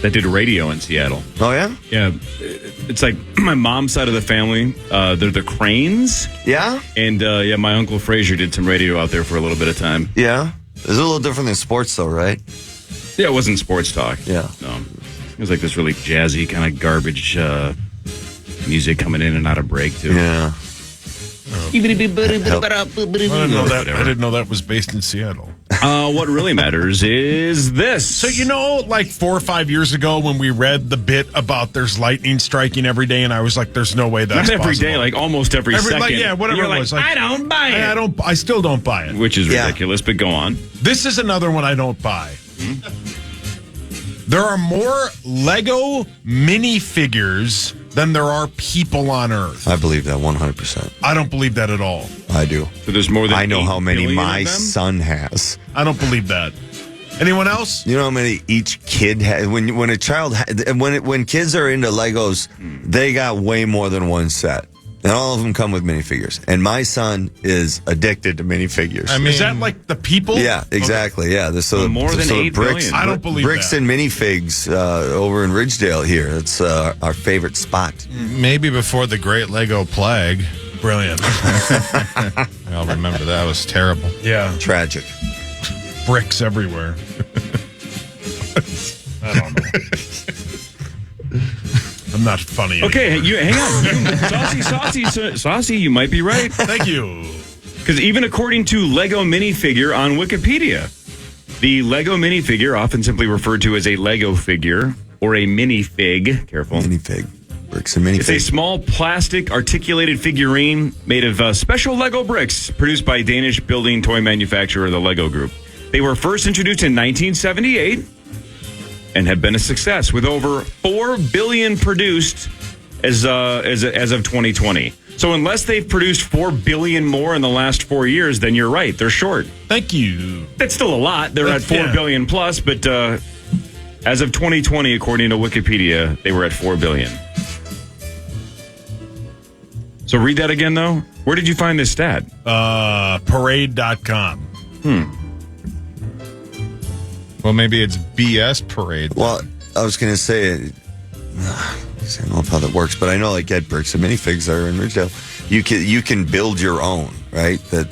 did radio in Seattle. Oh, yeah? Yeah. It's like my mom's side of the family. They're the Cranes. Yeah? And, my Uncle Frazier did some radio out there for a little bit of time. Yeah? It's a little different than sports, though, right? Yeah, it wasn't sports talk. Yeah. No. It was like this really jazzy kind of garbage music coming in and out of break, too. Yeah. I didn't know that was based in Seattle. What really matters is this. So, like 4 or 5 years ago when we read the bit about there's lightning striking every day, and I was like, there's no way that's not every possible. day, like almost every second. Whatever You're it was. I don't buy it. I still don't buy it. Which is ridiculous, but go on. This is another one I don't buy. There are more Lego minifigures than there are people on Earth. I believe that 100%. I don't believe that at all. I do. So there's more than I know 8 how many billion my of them? son has. I don't believe that. Anyone else? You know how many each kid has? When a child, when kids are into Legos, they got way more than one set. And all of them come with minifigures. And my son is addicted to minifigures. I mean, is that like the people? Yeah, exactly. Okay. Yeah. More than 8 billion. I don't believe bricks that. and minifigs over in Ridgedale here. It's our favorite spot. Maybe before the Great Lego Plague. Brilliant. I'll remember that. It was terrible. Yeah. Tragic. Bricks everywhere. I don't know. I'm not funny anymore. Okay, hang on. Saucy, you might be right. Thank you. Because even according to Lego minifigure on Wikipedia, the Lego minifigure, often simply referred to as a Lego figure or a minifig, careful. Minifig. Bricks and minifigs. It's a small plastic articulated figurine made of special Lego bricks produced by Danish building toy manufacturer, the Lego Group. They were first introduced in 1978 and have been a success with over 4 billion produced as of 2020. So unless they've produced 4 billion more in the last 4 years, then you're right. They're short. Thank you. That's still a lot. They're at 4 billion plus, but as of 2020, according to Wikipedia, they were at 4 billion. So read that again, though. Where did you find this stat? Parade.com. Well, maybe it's BS Parade. Well, I was going to say, I don't know how that works, but I know like Ed Bricks and minifigs are in Ridgedale. You can build your own, right? That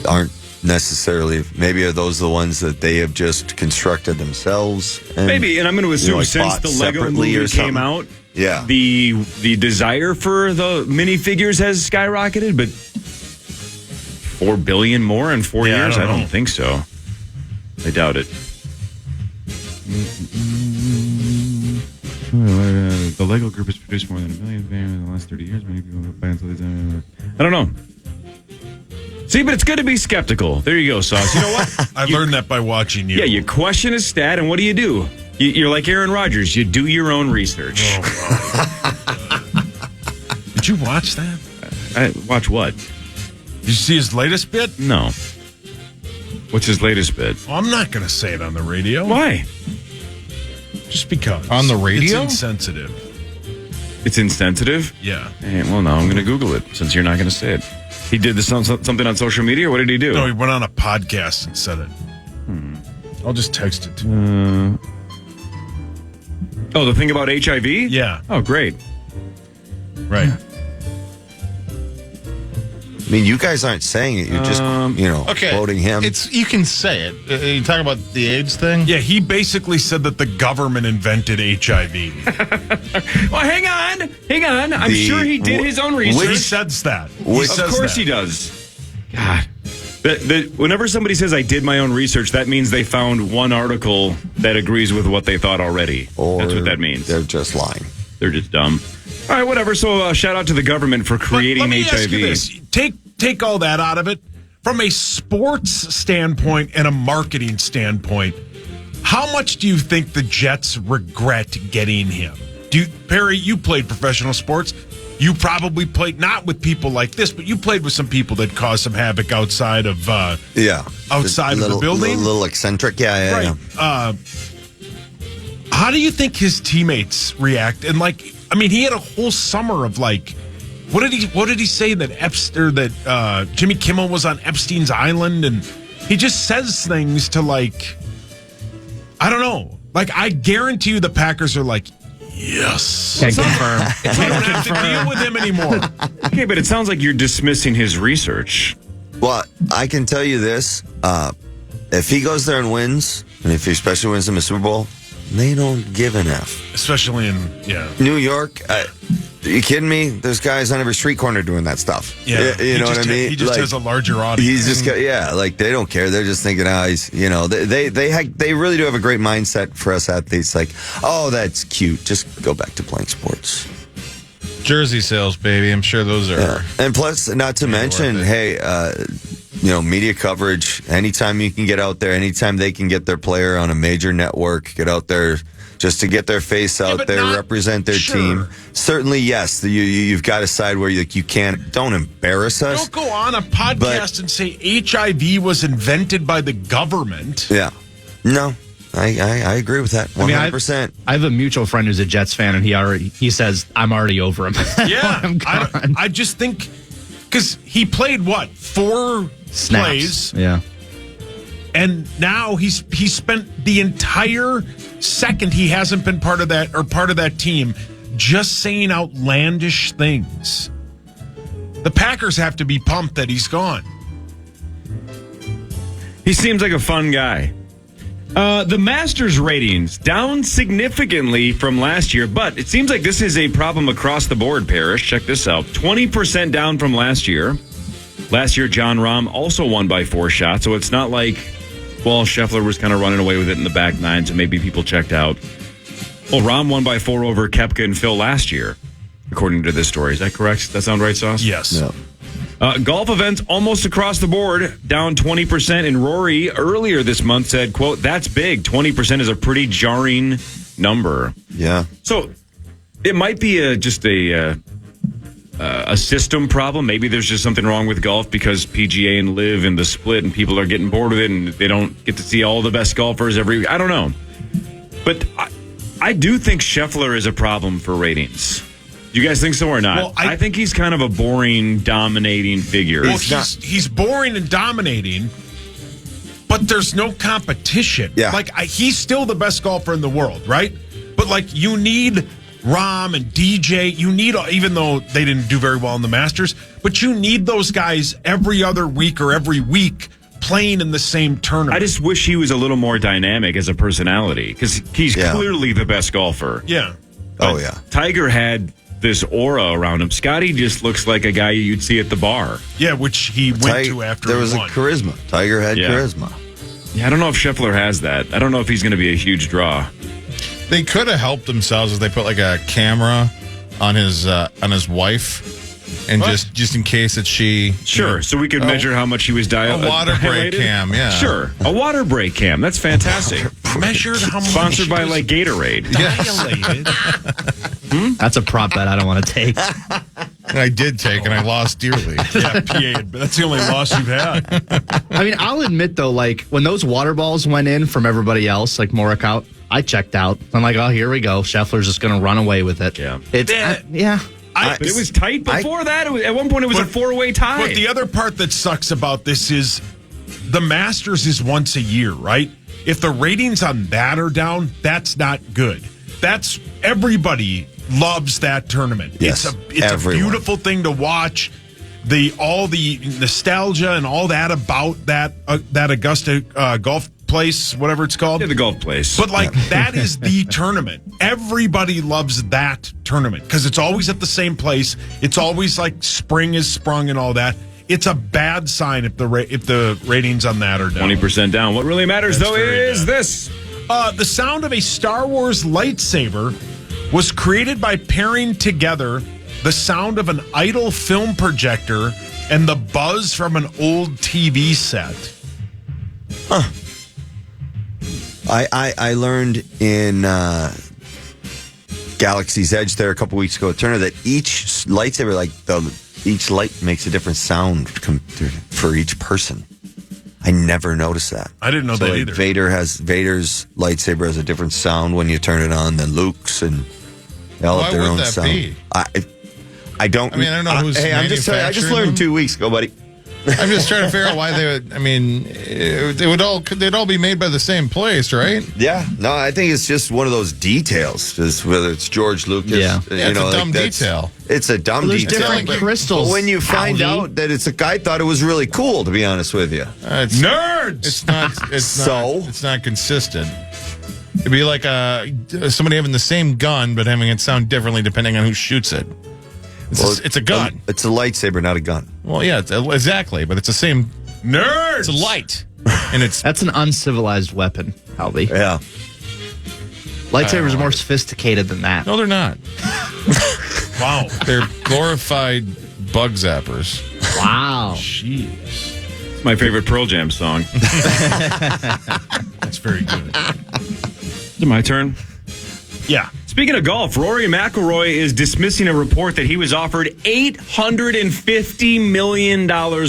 aren't necessarily, maybe are those the ones that they have just constructed themselves? And, maybe, and I'm going to assume like since the Lego movie came out, the desire for the minifigures has skyrocketed, but 4 billion more in 4 years? I don't think so. I doubt it. The Lego Group has produced more than 1 million fans in the last 30 years. Many people buy into these. I don't know. See, but it's good to be skeptical. There you go, Sauce. You know what? I learned that by watching you. Yeah, you question a stat, and what do? You're like Aaron Rodgers. You do your own research. Did you watch that? Watch what? Did you see his latest bit? No. What's his latest bit? Well, I'm not going to say it on the radio. Why? Just because. On the radio? It's insensitive. It's insensitive? Yeah. Well, now I'm going to Google it since you're not going to say it. He did this on something on social media? Or what did he do? No, he went on a podcast and said it. I'll just text it to you. The thing about HIV? Yeah. Oh, great. Right. I mean, you guys aren't saying it. You're just, quoting him. You can say it. You talk about the AIDS thing? Yeah, he basically said that the government invented HIV. Well, hang on. I'm sure he did his own research. He says that. Of course he does. God. Whenever somebody says I did my own research, that means they found one article that agrees with what they thought already. That's what that means. They're just lying. They're just dumb. All right, whatever. So shout out to the government for creating let me HIV. Ask you this. Take all that out of it. From a sports standpoint and a marketing standpoint, how much do you think the Jets regret getting him? Perry, you played professional sports. You probably played not with people like this, but you played with some people that caused some havoc outside of outside of the building. A little eccentric, yeah. How do you think his teammates react? And he had a whole summer of what did he say that Jimmy Kimmel was on Epstein's Island, and he just says things to I don't know. I guarantee you the Packers are yes. Can't confirm. We don't have to deal with him anymore. Okay, but it sounds like you're dismissing his research. Well, I can tell you this. If he goes there and wins, and if he especially wins him a Super Bowl, they don't give an F. Especially in, New York. Are you kidding me? There's guys on every street corner doing that stuff. Yeah. You know what I mean? He just has a larger audience. He's just they don't care. They're just thinking, he's, they really do have a great mindset for us athletes. Oh, that's cute. Just go back to playing sports. Jersey sales, baby. I'm sure those are. Yeah. And plus, not to mention, media coverage. Anytime you can get out there, anytime they can get their player on a major network, get out there just to get their face out there, represent their team. Certainly, yes. You've got a side where you don't embarrass us. Don't go on a podcast and say HIV was invented by the government. Yeah. No. I agree with that 100%. I have a mutual friend who's a Jets fan, and he says I'm already over him. Yeah, I just think because he played 4 snaps. Plays, yeah, and now he spent the entire second he hasn't been part of that team just saying outlandish things. The Packers have to be pumped that he's gone. He seems like a fun guy. The Masters ratings down significantly from last year, but it seems like this is a problem across the board, Parrish. Check this out. 20% down from last year. Last year, John Rahm also won by 4 shots, so it's not like, Scheffler was kind of running away with it in the back nine, so maybe people checked out. Well, Rahm won by 4 over Koepka and Phil last year, according to this story. Is that correct? Does that sound right, Sauce? Yes. No. Golf events almost across the board, down 20%. And Rory earlier this month said, quote, that's big. 20% is a pretty jarring number. Yeah. So it might be just a system problem. Maybe there's just something wrong with golf because PGA and LIV and the split and people are getting bored with it and they don't get to see all the best golfers every week. I don't know. But I do think Scheffler is a problem for ratings. Do you guys think so or not? Well, I think he's kind of a boring, dominating figure. Well, he's boring and dominating, but there's no competition. Yeah. He's still the best golfer in the world, right? But you need Rahm and DJ. You need, even though they didn't do very well in the Masters, but you need those guys every other week or every week playing in the same tournament. I just wish he was a little more dynamic as a personality because he's clearly the best golfer. Yeah. Oh, yeah. Tiger had this aura around him. Scotty just looks like a guy you'd see at the bar. Yeah, which he went to after there was he won. a charisma. Tiger had charisma. Yeah, I don't know if Scheffler has that. I don't know if he's going to be a huge draw. They could have helped themselves if they put a camera on his wife, and just in case that she so we could measure how much he was a water break cam. Yeah, sure, a water break cam. That's fantastic. Measured how much sponsored by Gatorade. Dilated. That's a prop bet I don't want to take. I did take, and I lost dearly. Yeah, PA. That's the only loss you've had. I mean, I'll admit though, when those water balls went in from everybody else, Morikawa, I checked out. I'm like, oh, here we go. Scheffler's just going to run away with it. Yeah. But it was tight before that. At one point, it was a 4-way tie. But the other part that sucks about this is the Masters is once a year, right? If the ratings on that are down, that's not good. That's everybody loves that tournament. Yes, it's a beautiful thing to watch. All the nostalgia and all that about that Augusta golf place, whatever it's called. Yeah, the golf place. But that is the tournament. Everybody loves that tournament because it's always at the same place. It's always spring is sprung and all that. It's a bad sign if the ratings on that are down. 20% down. What really matters, though, is this. The sound of a Star Wars lightsaber was created by pairing together the sound of an idle film projector and the buzz from an old TV set. Huh. I learned in Galaxy's Edge there a couple weeks ago at Turner that each lightsaber, each light makes a different sound for each person. I never noticed that. I didn't know that either. Vader's lightsaber has a different sound when you turn it on than Luke's, and they all have their own sound. Be? I don't. I mean, I don't know who's. Hey, I just learned 2 weeks ago, buddy. I'm just trying to figure out why they would. I mean, they'd all be made by the same place, right? Yeah. No, I think it's just one of those details. Just whether it's George Lucas. Yeah, it's a dumb detail. It's a dumb There's detail. different crystals. But when you find Alvy. out that it's a guy, thought it was really cool. To be honest with you, It's Nerds! It's not. It's not consistent. It'd be like somebody having the same gun but having it sound differently depending on who shoots it. It's a gun. It's a lightsaber, not a gun. Well, yeah, exactly, but it's the same. Nerds! It's a light, and That's an uncivilized weapon, Alvy. Yeah. Lightsabers are more sophisticated than that. No, they're not. Wow. They're glorified bug zappers. Wow. Jeez. It's my favorite Pearl Jam song. That's very good. Is it my turn? Yeah. Speaking of golf, Rory McIlroy is dismissing a report that he was offered $850 million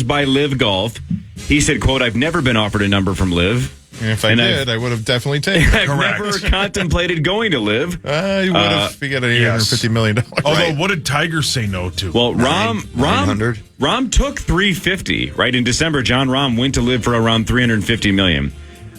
by Live Golf. He said, quote, "I've never been offered a number from Live. And if I did, I would have definitely taken it. I've never contemplated going to Live." You would have if you got $850 million. Although, what did Tiger say no to? Well, Rahm took $350, right? In December, John Rahm went to Live for around $350 million.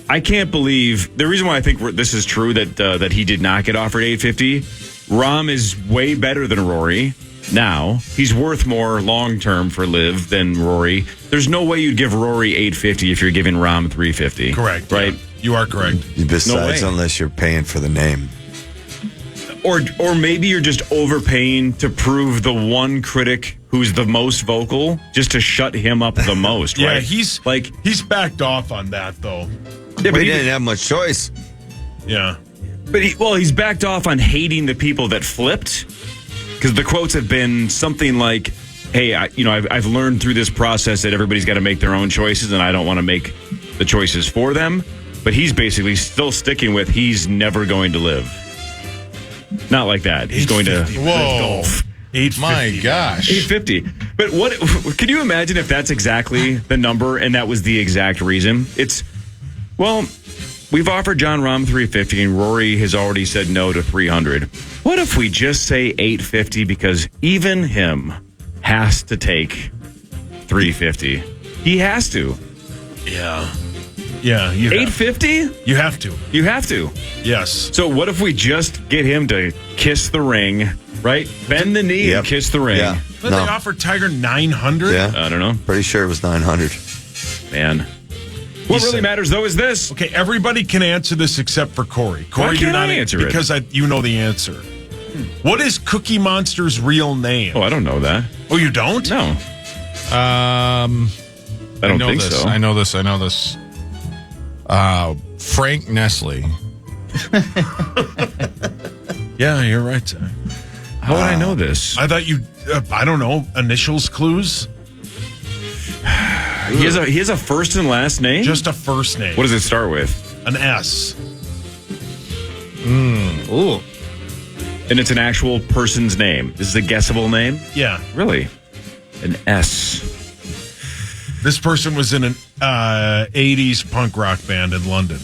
I can't believe the reason why I think this is true that he did not get offered $850. Rahm is way better than Rory now. He's worth more long term for Live than Rory. There's no way you'd give Rory $850 if you're giving Rahm $350. Correct. Right? Yeah. You are correct. Besides, No way. unless you're paying for the name. Or maybe you're just overpaying to prove the one critic who's the most vocal, just to shut him up the most, right? Yeah, he's backed off on that though. Yeah, but he didn't have much choice. Yeah. But he's backed off on hating the people that flipped, because the quotes have been something like, "Hey, I've learned through this process that everybody's got to make their own choices, and I don't want to make the choices for them." But he's basically still sticking with he's never going to Live. Not like that. He's going to Live Golf. My gosh. $850. But what? Can you imagine if that's exactly the number and that was the exact reason? We've offered John Rahm $350 and Rory has already said no to $300. What if we just say $850 because even him has to take $350? He has to. Yeah. Yeah. $850? You have to. You have to. Yes. So what if we just get him to kiss the ring, right? Bend the knee and kiss the ring. Yeah. Did they offer Tiger $900? Yeah. I don't know. Pretty sure it was $900. Man. What really matters, though, is this. Okay, everybody can answer this except for Cory. Cory, can't I answer it? Because you know the answer. What is Cookie Monster's real name? Oh, I don't know that. Oh, you don't? No. I don't know think this. so. I know this. Frank Nestle. Yeah, you're right. How would I know this? I thought you, I don't know, initials clues? He has a first and last name? Just a first name. What does it start with? An S. Ooh. And it's an actual person's name. This is a guessable name? Yeah. Really? An S. This person was in an 80s punk rock band in London.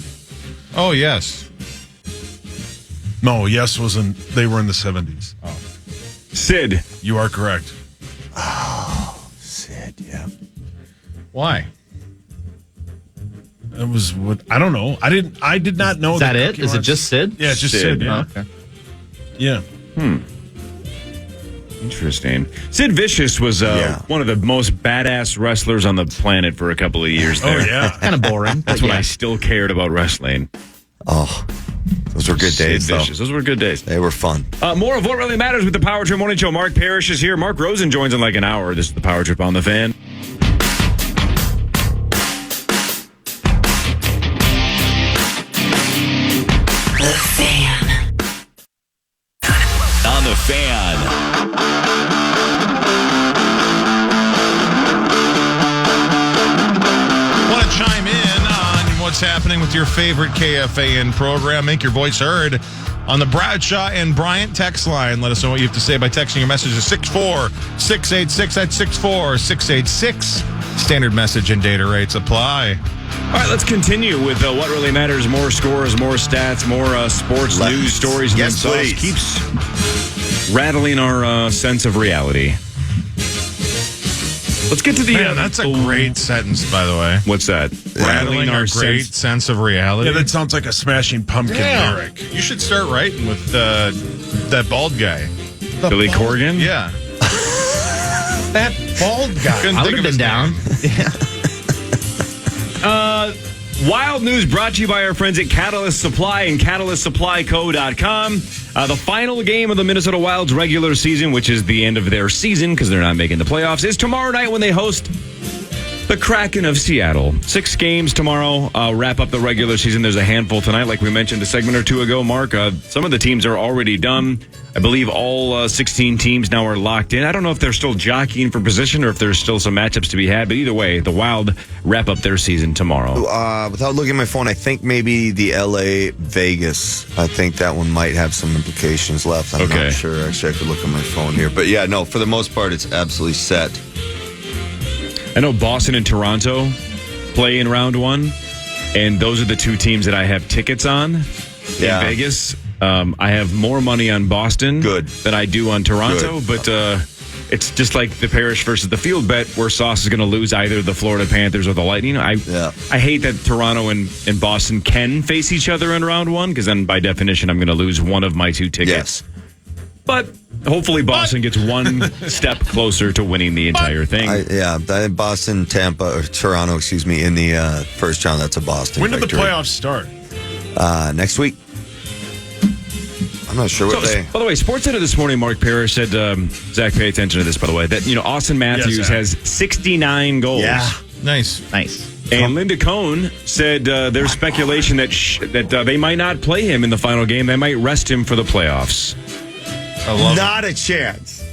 Oh, yes. No, yes they were in the 70s. Oh. Sid. You are correct. Oh, Sid, yeah. Why? It was what I don't know. I did not know. Is that it? Is it just Sid? Yeah, it's just Sid. Yeah. Oh, okay. Yeah. Interesting. Sid Vicious was one of the most badass wrestlers on the planet for a couple of years there. Oh, yeah. Kind of boring. That's when I still cared about wrestling. Oh, those were good days, Sid though. Vicious. Those were good days. They were fun. More of what really matters with the Power Trip Morning Show. Mark Parrish is here. Mark Rosen joins in like an hour. This is the Power Trip on the Fan. On the Fan. Want to chime in on what's happening with your favorite KFAN program? Make your voice heard on the Bradshaw and Bryant text line. Let us know what you have to say by texting your message to 64686. That's 64686. Standard message and data rates apply. All right, let's continue with what really matters. More scores, more stats, more sports news stories. Yes, please. Keeps rattling our sense of reality. Let's get to the... that's a great sentence, by the way. What's that? Rattling our great sense of reality. Yeah, that sounds like a Smashing Pumpkin lyric. You should start writing with that bald guy. Billy Corgan? Yeah. That bald guy. I would have been down. Wild news brought to you by our friends at Catalyst Supply and CatalystSupplyCo.com. The final game of the Minnesota Wild's regular season, which is the end of their season because they're not making the playoffs, is tomorrow night when they host the Kraken of Seattle. 6 games tomorrow. Wrap up the regular season. There's a handful tonight, like we mentioned a segment or two ago, Mark. Some of the teams are already done. I believe all 16 teams now are locked in. I don't know if they're still jockeying for position or if there's still some matchups to be had, but either way, the Wild wrap up their season tomorrow. Without looking at my phone, I think maybe the LA Vegas. I think that one might have some implications left. I'm not sure. Actually, I could look at my phone here. But yeah, no, for the most part, it's absolutely set. I know Boston and Toronto play in round 1, and those are the 2 teams that I have tickets on in Vegas. I have more money on Boston than I do on Toronto, but it's just like the Parrish versus the field bet where Sauce is going to lose either the Florida Panthers or the Lightning. I hate that Toronto and Boston can face each other in round 1 because then by definition I'm going to lose one of my 2 tickets. But hopefully Boston gets one step closer to winning the entire thing. Boston, Tampa, or Toronto, in the first round. That's a Boston When did victory. the playoffs start? Next week. I'm not sure what they... By the way, SportsCenter this morning, Mark Parrish said, Zach, pay attention to this, by the way, that, Austin Matthews has 69 goals. Yeah. Nice. And Linda Cohn said there's speculation that they might not play him in the final game. They might rest him for the playoffs. Not a chance.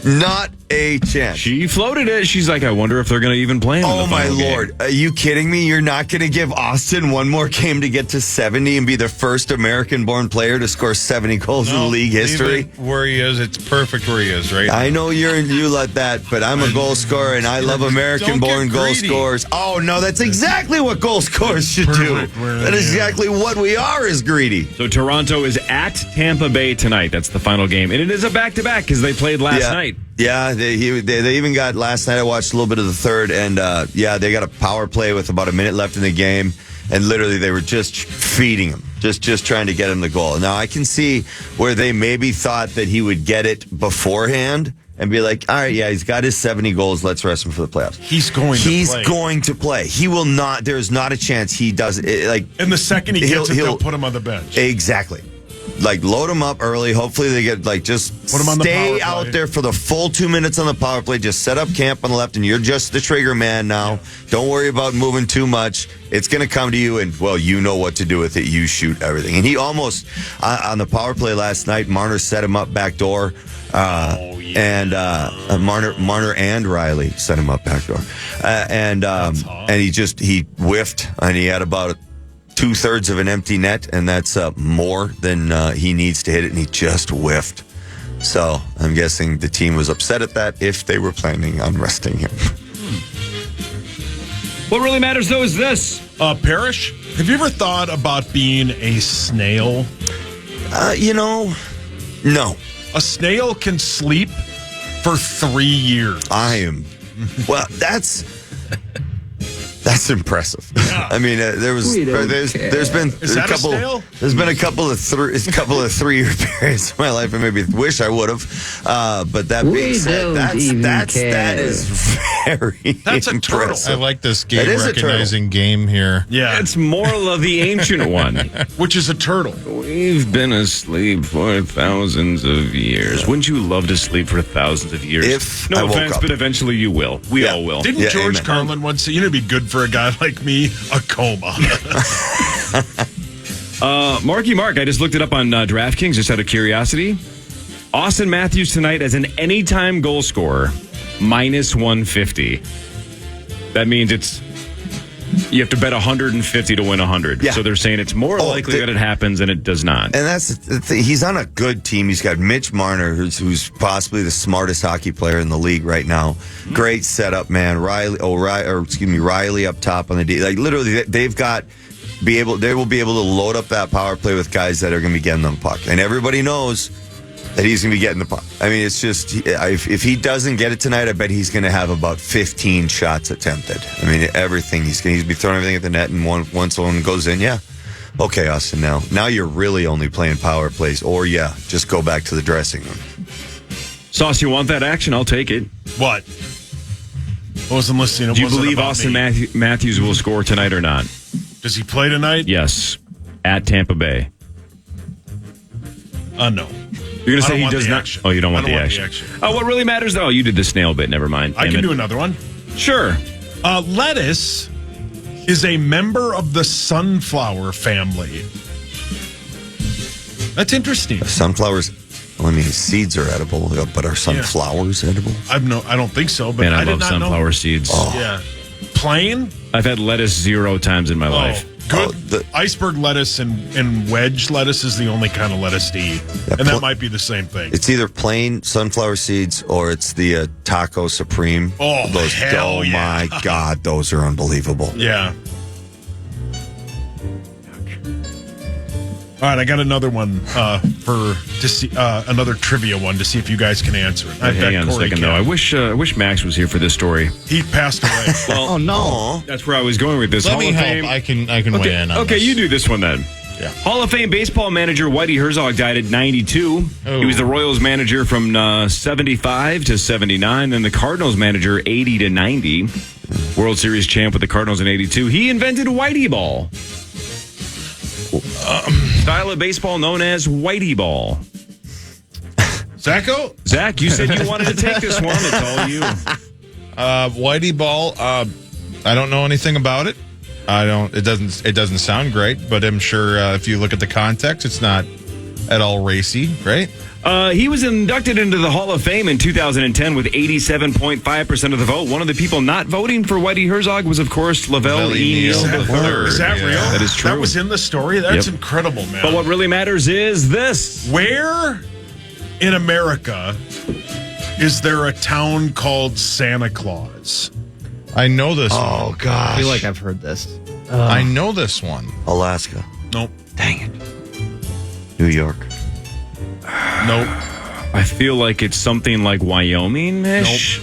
Not a chance. She floated it. She's like, I wonder if they're going to even play him in the final game. Lord. Are you kidding me? You're not going to give Austin one more game to get to 70 and be the first American-born player to score 70 goals in league history? Where he is, it's perfect where he is, right? I know you let that, but I'm a goal scorer, and I love American-born goal scorers. Oh, no, that's exactly what goal scorers should do. That is exactly what we are as greedy. So Toronto is at Tampa Bay tonight. That's the final game. And it is a back-to-back because they played last night. Yeah, they even got last night. I watched a little bit of the third, and they got a power play with about a minute left in the game, and literally they were just feeding him, just trying to get him the goal. Now I can see where they maybe thought that he would get it beforehand and be like, all right, he's got his 70 goals. Let's rest him for the playoffs. He's going to play. He will not. There's not a chance he does it. And the second he gets it, they'll put him on the bench. Exactly. Load them up early. Hopefully they get, just put him on stay out there for the full 2 minutes on the power play. Just set up camp on the left, and you're just the trigger man now. Yeah. Don't worry about moving too much. It's going to come to you, and, you know what to do with it. You shoot everything. And he almost, on the power play last night, Marner set him up back door. And Marner and Riley set him up back door. And he whiffed, and he had about 2/3 of an empty net, and that's more than he needs to hit it, and he just whiffed. So I'm guessing the team was upset at that if they were planning on resting him. What really matters, though, is this. Parrish, have you ever thought about being a snail? No. A snail can sleep for 3 years. I am. Well, that's impressive. Yeah. I mean, there's been a couple of 3-year periods in my life I maybe wish I would have. But that being said, that is very That's impressive. I like this game recognizing game here. Yeah, it's more of the ancient one, which is a turtle. We've been asleep for thousands of years. Wouldn't you love to sleep for thousands of years? No offense, but eventually you will. We all will. Didn't George Carlin once say, it'd be good for a guy like me, a coma? Marky Mark, I just looked it up on DraftKings just out of curiosity. Austin Matthews tonight as an anytime goal scorer, -150. That means it's You have to bet 150 to win 100. Yeah. So they're saying it's more likely that it happens than it does not. And that's the thing. He's on a good team. He's got Mitch Marner, who's possibly the smartest hockey player in the league right now. Great setup, man. Riley up top on the D. Like literally, they will be able to load up that power play with guys that are going to be getting them the puck, and everybody knows that he's going to be getting the puck. I mean, it's just if he doesn't get it tonight, I bet he's going to have about 15 shots attempted. I mean, everything he's going to be throwing everything at the net, and once one goes in, yeah. Okay, Austin. Now you're really only playing power plays, or just go back to the dressing room. Sauce, you want that action? I'll take it. What? I wasn't listening. Do you believe Austin Matthews will score tonight or not? Does he play tonight? Yes, at Tampa Bay. No. You're going to say he does not? Action. Oh, you don't want the action. Oh, what really matters, though? You did the snail bit. Never mind. I can do another one. Sure. Lettuce is a member of the sunflower family. That's interesting. Sunflowers, seeds are edible, but are sunflowers edible? I don't think so. But Man, I did love not sunflower know. seeds. Oh. Yeah. Plain? I've had lettuce 0 times in my life. Good. Iceberg lettuce and wedge lettuce is the only kind of lettuce to eat. And that might be the same thing. It's either plain sunflower seeds or it's the Taco Supreme. Oh, hell yeah. My God, those are unbelievable. Yeah. All right, I got another one another trivia one to see if you guys can answer it. Hang on a second, though. I wish Max was here for this story. He passed away. Well, Oh, no. that's where I was going with this. Let Hall me of help. Fame. I can weigh in on Okay, this. you do this one then. Yeah. Hall of Fame baseball manager Whitey Herzog died at 92. Oh. He was the Royals manager from 75 to 79, then the Cardinals manager 80 to 90. World Series champ with the Cardinals in 82. He invented Whitey Ball. Style of baseball known as Whitey Ball. Zacko? Zach, you said you wanted to take this one. It's all you. Whitey Ball. I don't know anything about it. It doesn't sound great, but I'm sure if you look at the context, it's not at all racy, right? He was inducted into the Hall of Fame in 2010 with 87.5% of the vote. One of the people not voting for Whitey Herzog was, of course, Lavelle E. Neal III. Is that real? That is true. That was in the story? That's incredible, man. But what really matters is this. Where in America is there a town called Santa Claus? I know this one. Oh, gosh. I feel like I've heard this. I know this one. Alaska. Nope. Dang it. New York. Nope. I feel like it's something like Wyoming-ish.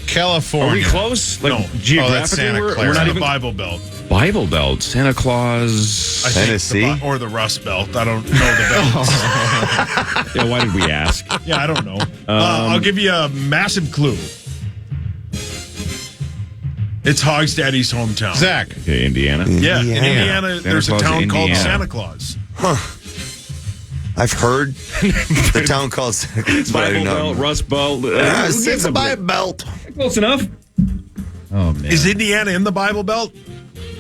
California. Are we close? Like No. geographically, that's Santa we're Clara. We're not in even the Bible Belt. Bible Belt. Santa Claus. I think Tennessee? or the Rust Belt. I don't know the belts. Yeah, why did we ask? Yeah, I don't know. I'll give you a massive clue. It's Hog's Daddy's hometown. Zach. Okay, Indiana. Yeah, in Indiana. Indiana, there's a Claus, town called Indiana. Santa Claus. I've heard the town called Santa Claus, but I Bible don't know. Belt, Rust Belt. It's a Bible Belt. Close enough. Oh, man. Is Indiana in the Bible Belt?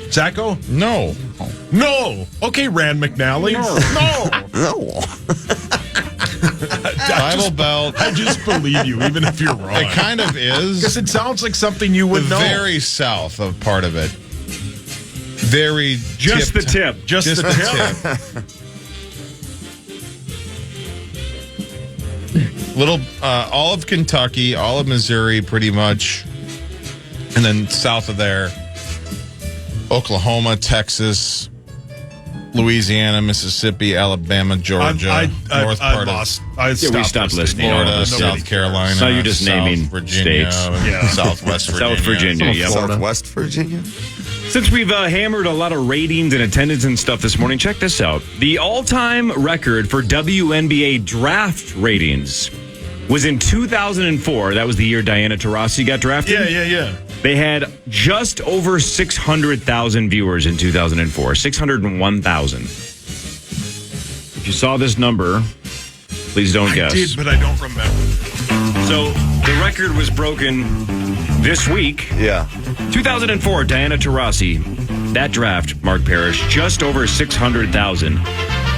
Zacko? No. No. Okay, Rand McNally. No. No. Bible Belt. I just believe you, even if you're wrong. It kind of Because is. it sounds like something you would The know. very south of part of it. Very Just the tip. Just the tip. Little, all of Kentucky, all of Missouri, pretty much. And then south of there, Oklahoma, Texas, Louisiana, Mississippi, Alabama, Georgia, north I part lost. of I Yeah, we stopped listening. All of Florida, us did. South Carolina. So you're just South naming Virginia, states. Yeah. Southwest Virginia. South Virginia, yep. Southwest Virginia? Since we've hammered a lot of ratings and attendance and stuff this morning, check this out. The all-time record for WNBA draft ratings was in 2004. That was the year Diana Taurasi got drafted. Yeah. They had just over 600,000 viewers in 2004. 601,000. If you saw this number, please don't guess. I did, but I don't remember. So the record was broken this week. Yeah. 2004, Diana Taurasi. That draft, Mark Parrish, just over 600,000.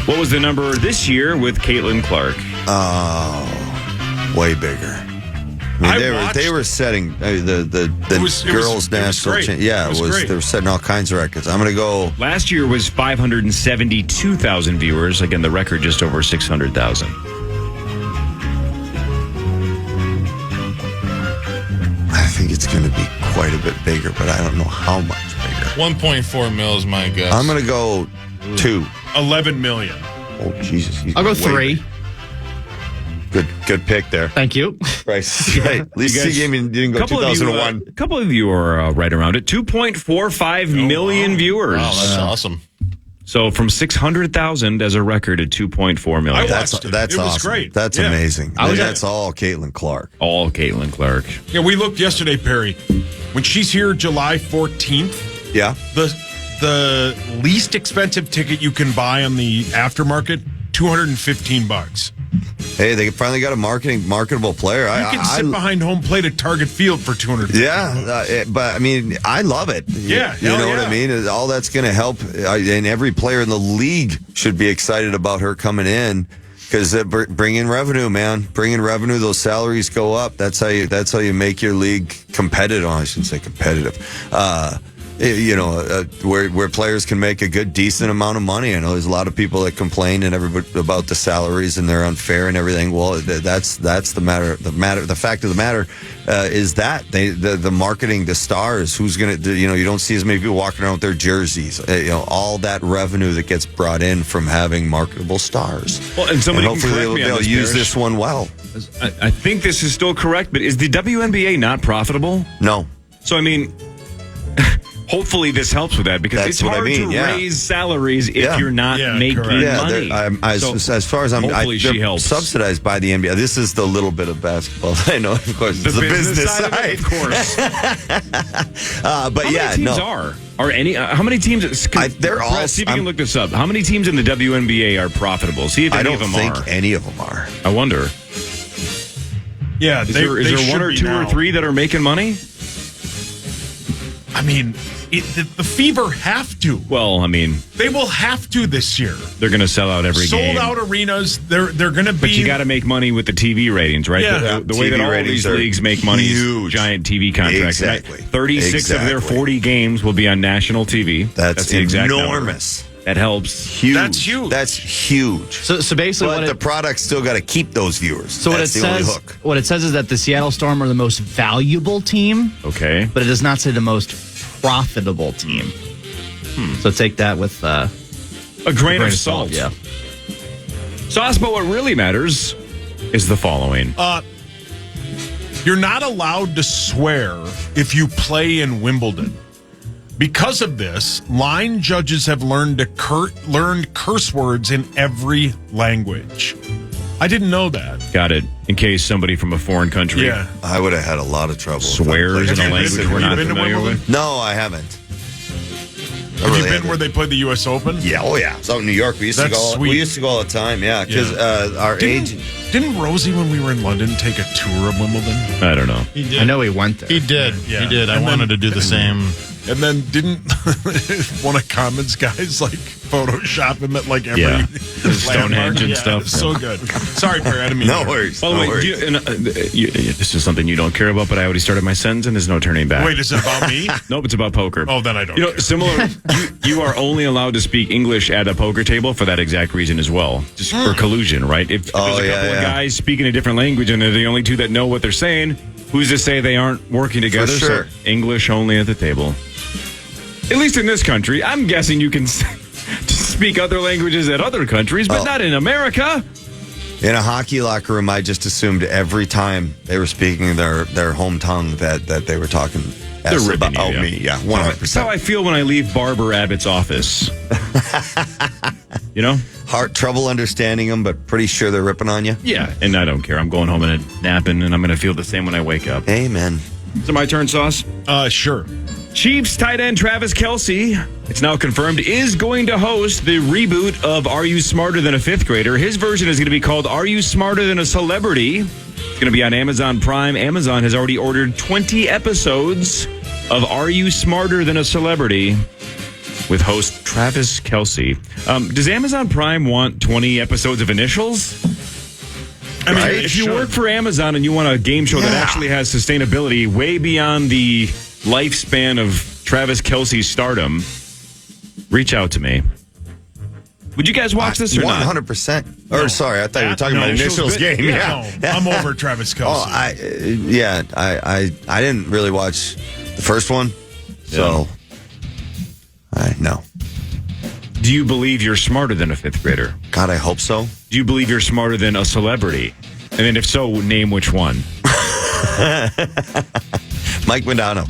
What was the number this year with Caitlin Clark? Oh, way bigger. I mean, they were setting the girls' national chain. Yeah, it was. Great. They were setting all kinds of records. I'm going to go. Last year was 572,000 viewers. Again, the record just over 600,000. I think it's going to be quite a bit bigger, but I don't know how much bigger. 1.4 mil is my guess. I'm going to go 2. 11 million. Oh, Jesus. I'll go 3. Good pick there. Thank you. Right. At least you didn't go 2001. A couple of you are right around it. 2.45 million viewers. Wow, that's awesome. So from 600,000 as a record to 2.4 million. That's it awesome. was great. That's amazing. That's all Caitlin Clark. All Caitlin Clark. Yeah, we looked yesterday, Perry. When she's here July 14th, Yeah. the least expensive ticket you can buy on the aftermarket, $215. Hey, they finally got a marketable player. You can sit behind home plate at Target Field for $200. Yeah, but I mean, I love it. Yeah, you know what I mean. All that's going to help, and every player in the league should be excited about her coming in because bringing revenue, man, bringing revenue. Those salaries go up. That's how you make your league competitive. Oh, I shouldn't say competitive. Where players can make a decent amount of money. I know there's a lot of people that complain and everybody about the salaries and they're unfair and everything. Well, that's the matter. The fact of the matter is that the marketing, the stars, who's going to, you don't see as many people walking around with their jerseys. All that revenue that gets brought in from having marketable stars. Well, and somebody hopefully they'll use this one well. I think this is still correct, but is the WNBA not profitable? No. So I mean. Hopefully this helps with that because it's hard to raise salaries if you're not making money. As far as she helps. Subsidized by the NBA. This is the little bit of basketball. I know, of course, it's the business side. Of course. But how many teams are any? How many teams? They're all. See if you can look this up. How many teams in the WNBA are profitable? See if any of them are. I don't think any of them are. I wonder. Yeah, is there one or two or three that are making money? I mean, the Fever have to. Well, I mean, they will have to this year. They're going to sell out every game. Sold out arenas. They're going to be. But you got to make money with the TV ratings, right? Yeah. The way that all these leagues make money is giant TV contracts. Exactly. 36 of their 40 games will be on national TV. That's the exact enormous. Number. That helps. Huge. That's huge. That's huge. So basically, the product's still got to keep those viewers. So that's the only hook. What it says is that the Seattle Storm are the most valuable team. Okay, but it does not say the most profitable team. So take that with a grain of salt. Yeah. Sauce, but what really matters is the following. You're not allowed to swear if you play in Wimbledon. Because of this, line judges have learned curse words in every language. I didn't know that. Got it. In case somebody from a foreign country I would have had a lot of trouble. Swears in a language we're not familiar with. No, I haven't. Have you been where they played the U.S. Open? Yeah, it's out in New York. We used to go. We used to go all the time. Yeah, because our agent. Didn't Rosie, when we were in London, take a tour of Wimbledon? I don't know. He did. I know he went there. He did. Yeah. He did. I wanted to do the same. And then didn't one of Common's guys Photoshop him at every Stonehenge and stuff? So good. Sorry, Perry, I didn't mean No worries. By the way, this is something you don't care about, but I already started my sentence and there's no turning back. Wait, is it about me? Nope, it's about poker. Oh, then I don't care. Similar, you are only allowed to speak English at a poker table for that exact reason as well. Just for collusion, right? If there's a couple of guys speaking a different language and they're the only two that know what they're saying, who's to say they aren't working together? For sure. So English only at the table. At least in this country. I'm guessing you can speak other languages at other countries, but not in America. In a hockey locker room, I just assumed every time they were speaking their home tongue that they were talking about me. Yeah, 100%. That's how I feel when I leave Barbara Abbott's office. Hard trouble understanding them, but pretty sure they're ripping on you. Yeah, and I don't care. I'm going home and napping, and I'm going to feel the same when I wake up. Amen. Is it my turn, Sauce? Sure. Chiefs tight end Travis Kelce, it's now confirmed, is going to host the reboot of Are You Smarter Than a Fifth Grader? His version is going to be called Are You Smarter Than a Celebrity? It's going to be on Amazon Prime. Amazon has already ordered 20 episodes of Are You Smarter Than a Celebrity with host Travis Kelce. Does Amazon Prime want 20 episodes of Initials? I mean, Right? if you work for Amazon and you want a game show that actually has sustainability way beyond the lifespan of Travis Kelce's stardom, reach out to me. Would you guys watch this or not? 100%. Or sorry, I thought you were talking about initials game. No, I'm over Travis Kelce. Oh, I didn't really watch the first one, so no. Do you believe you're smarter than a fifth grader? God, I hope so. Do you believe you're smarter than a celebrity? And then if so, name which one. Mike Madonna.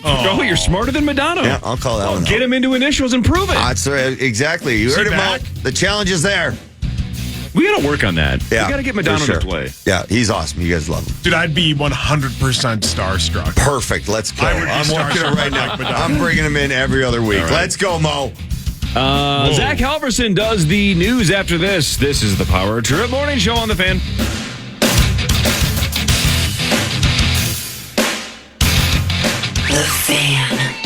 Oh, you're smarter than Madonna. Yeah, I'll call that one. Get him into initials and prove it. That's right, exactly. You heard him out. The challenge is there. We got to work on that. Yeah, we got to get Madonna for sure. to play. Yeah, he's awesome. You guys love him. Dude, I'd be 100% starstruck. Perfect. Let's go. I would be I'm working it starstruck right now. like Madonna. I'm bringing him in every other week. All right. Let's go, Mo. Zach Halverson does the news after this. This is the Power Trip Morning Show on the Fan. The Fan.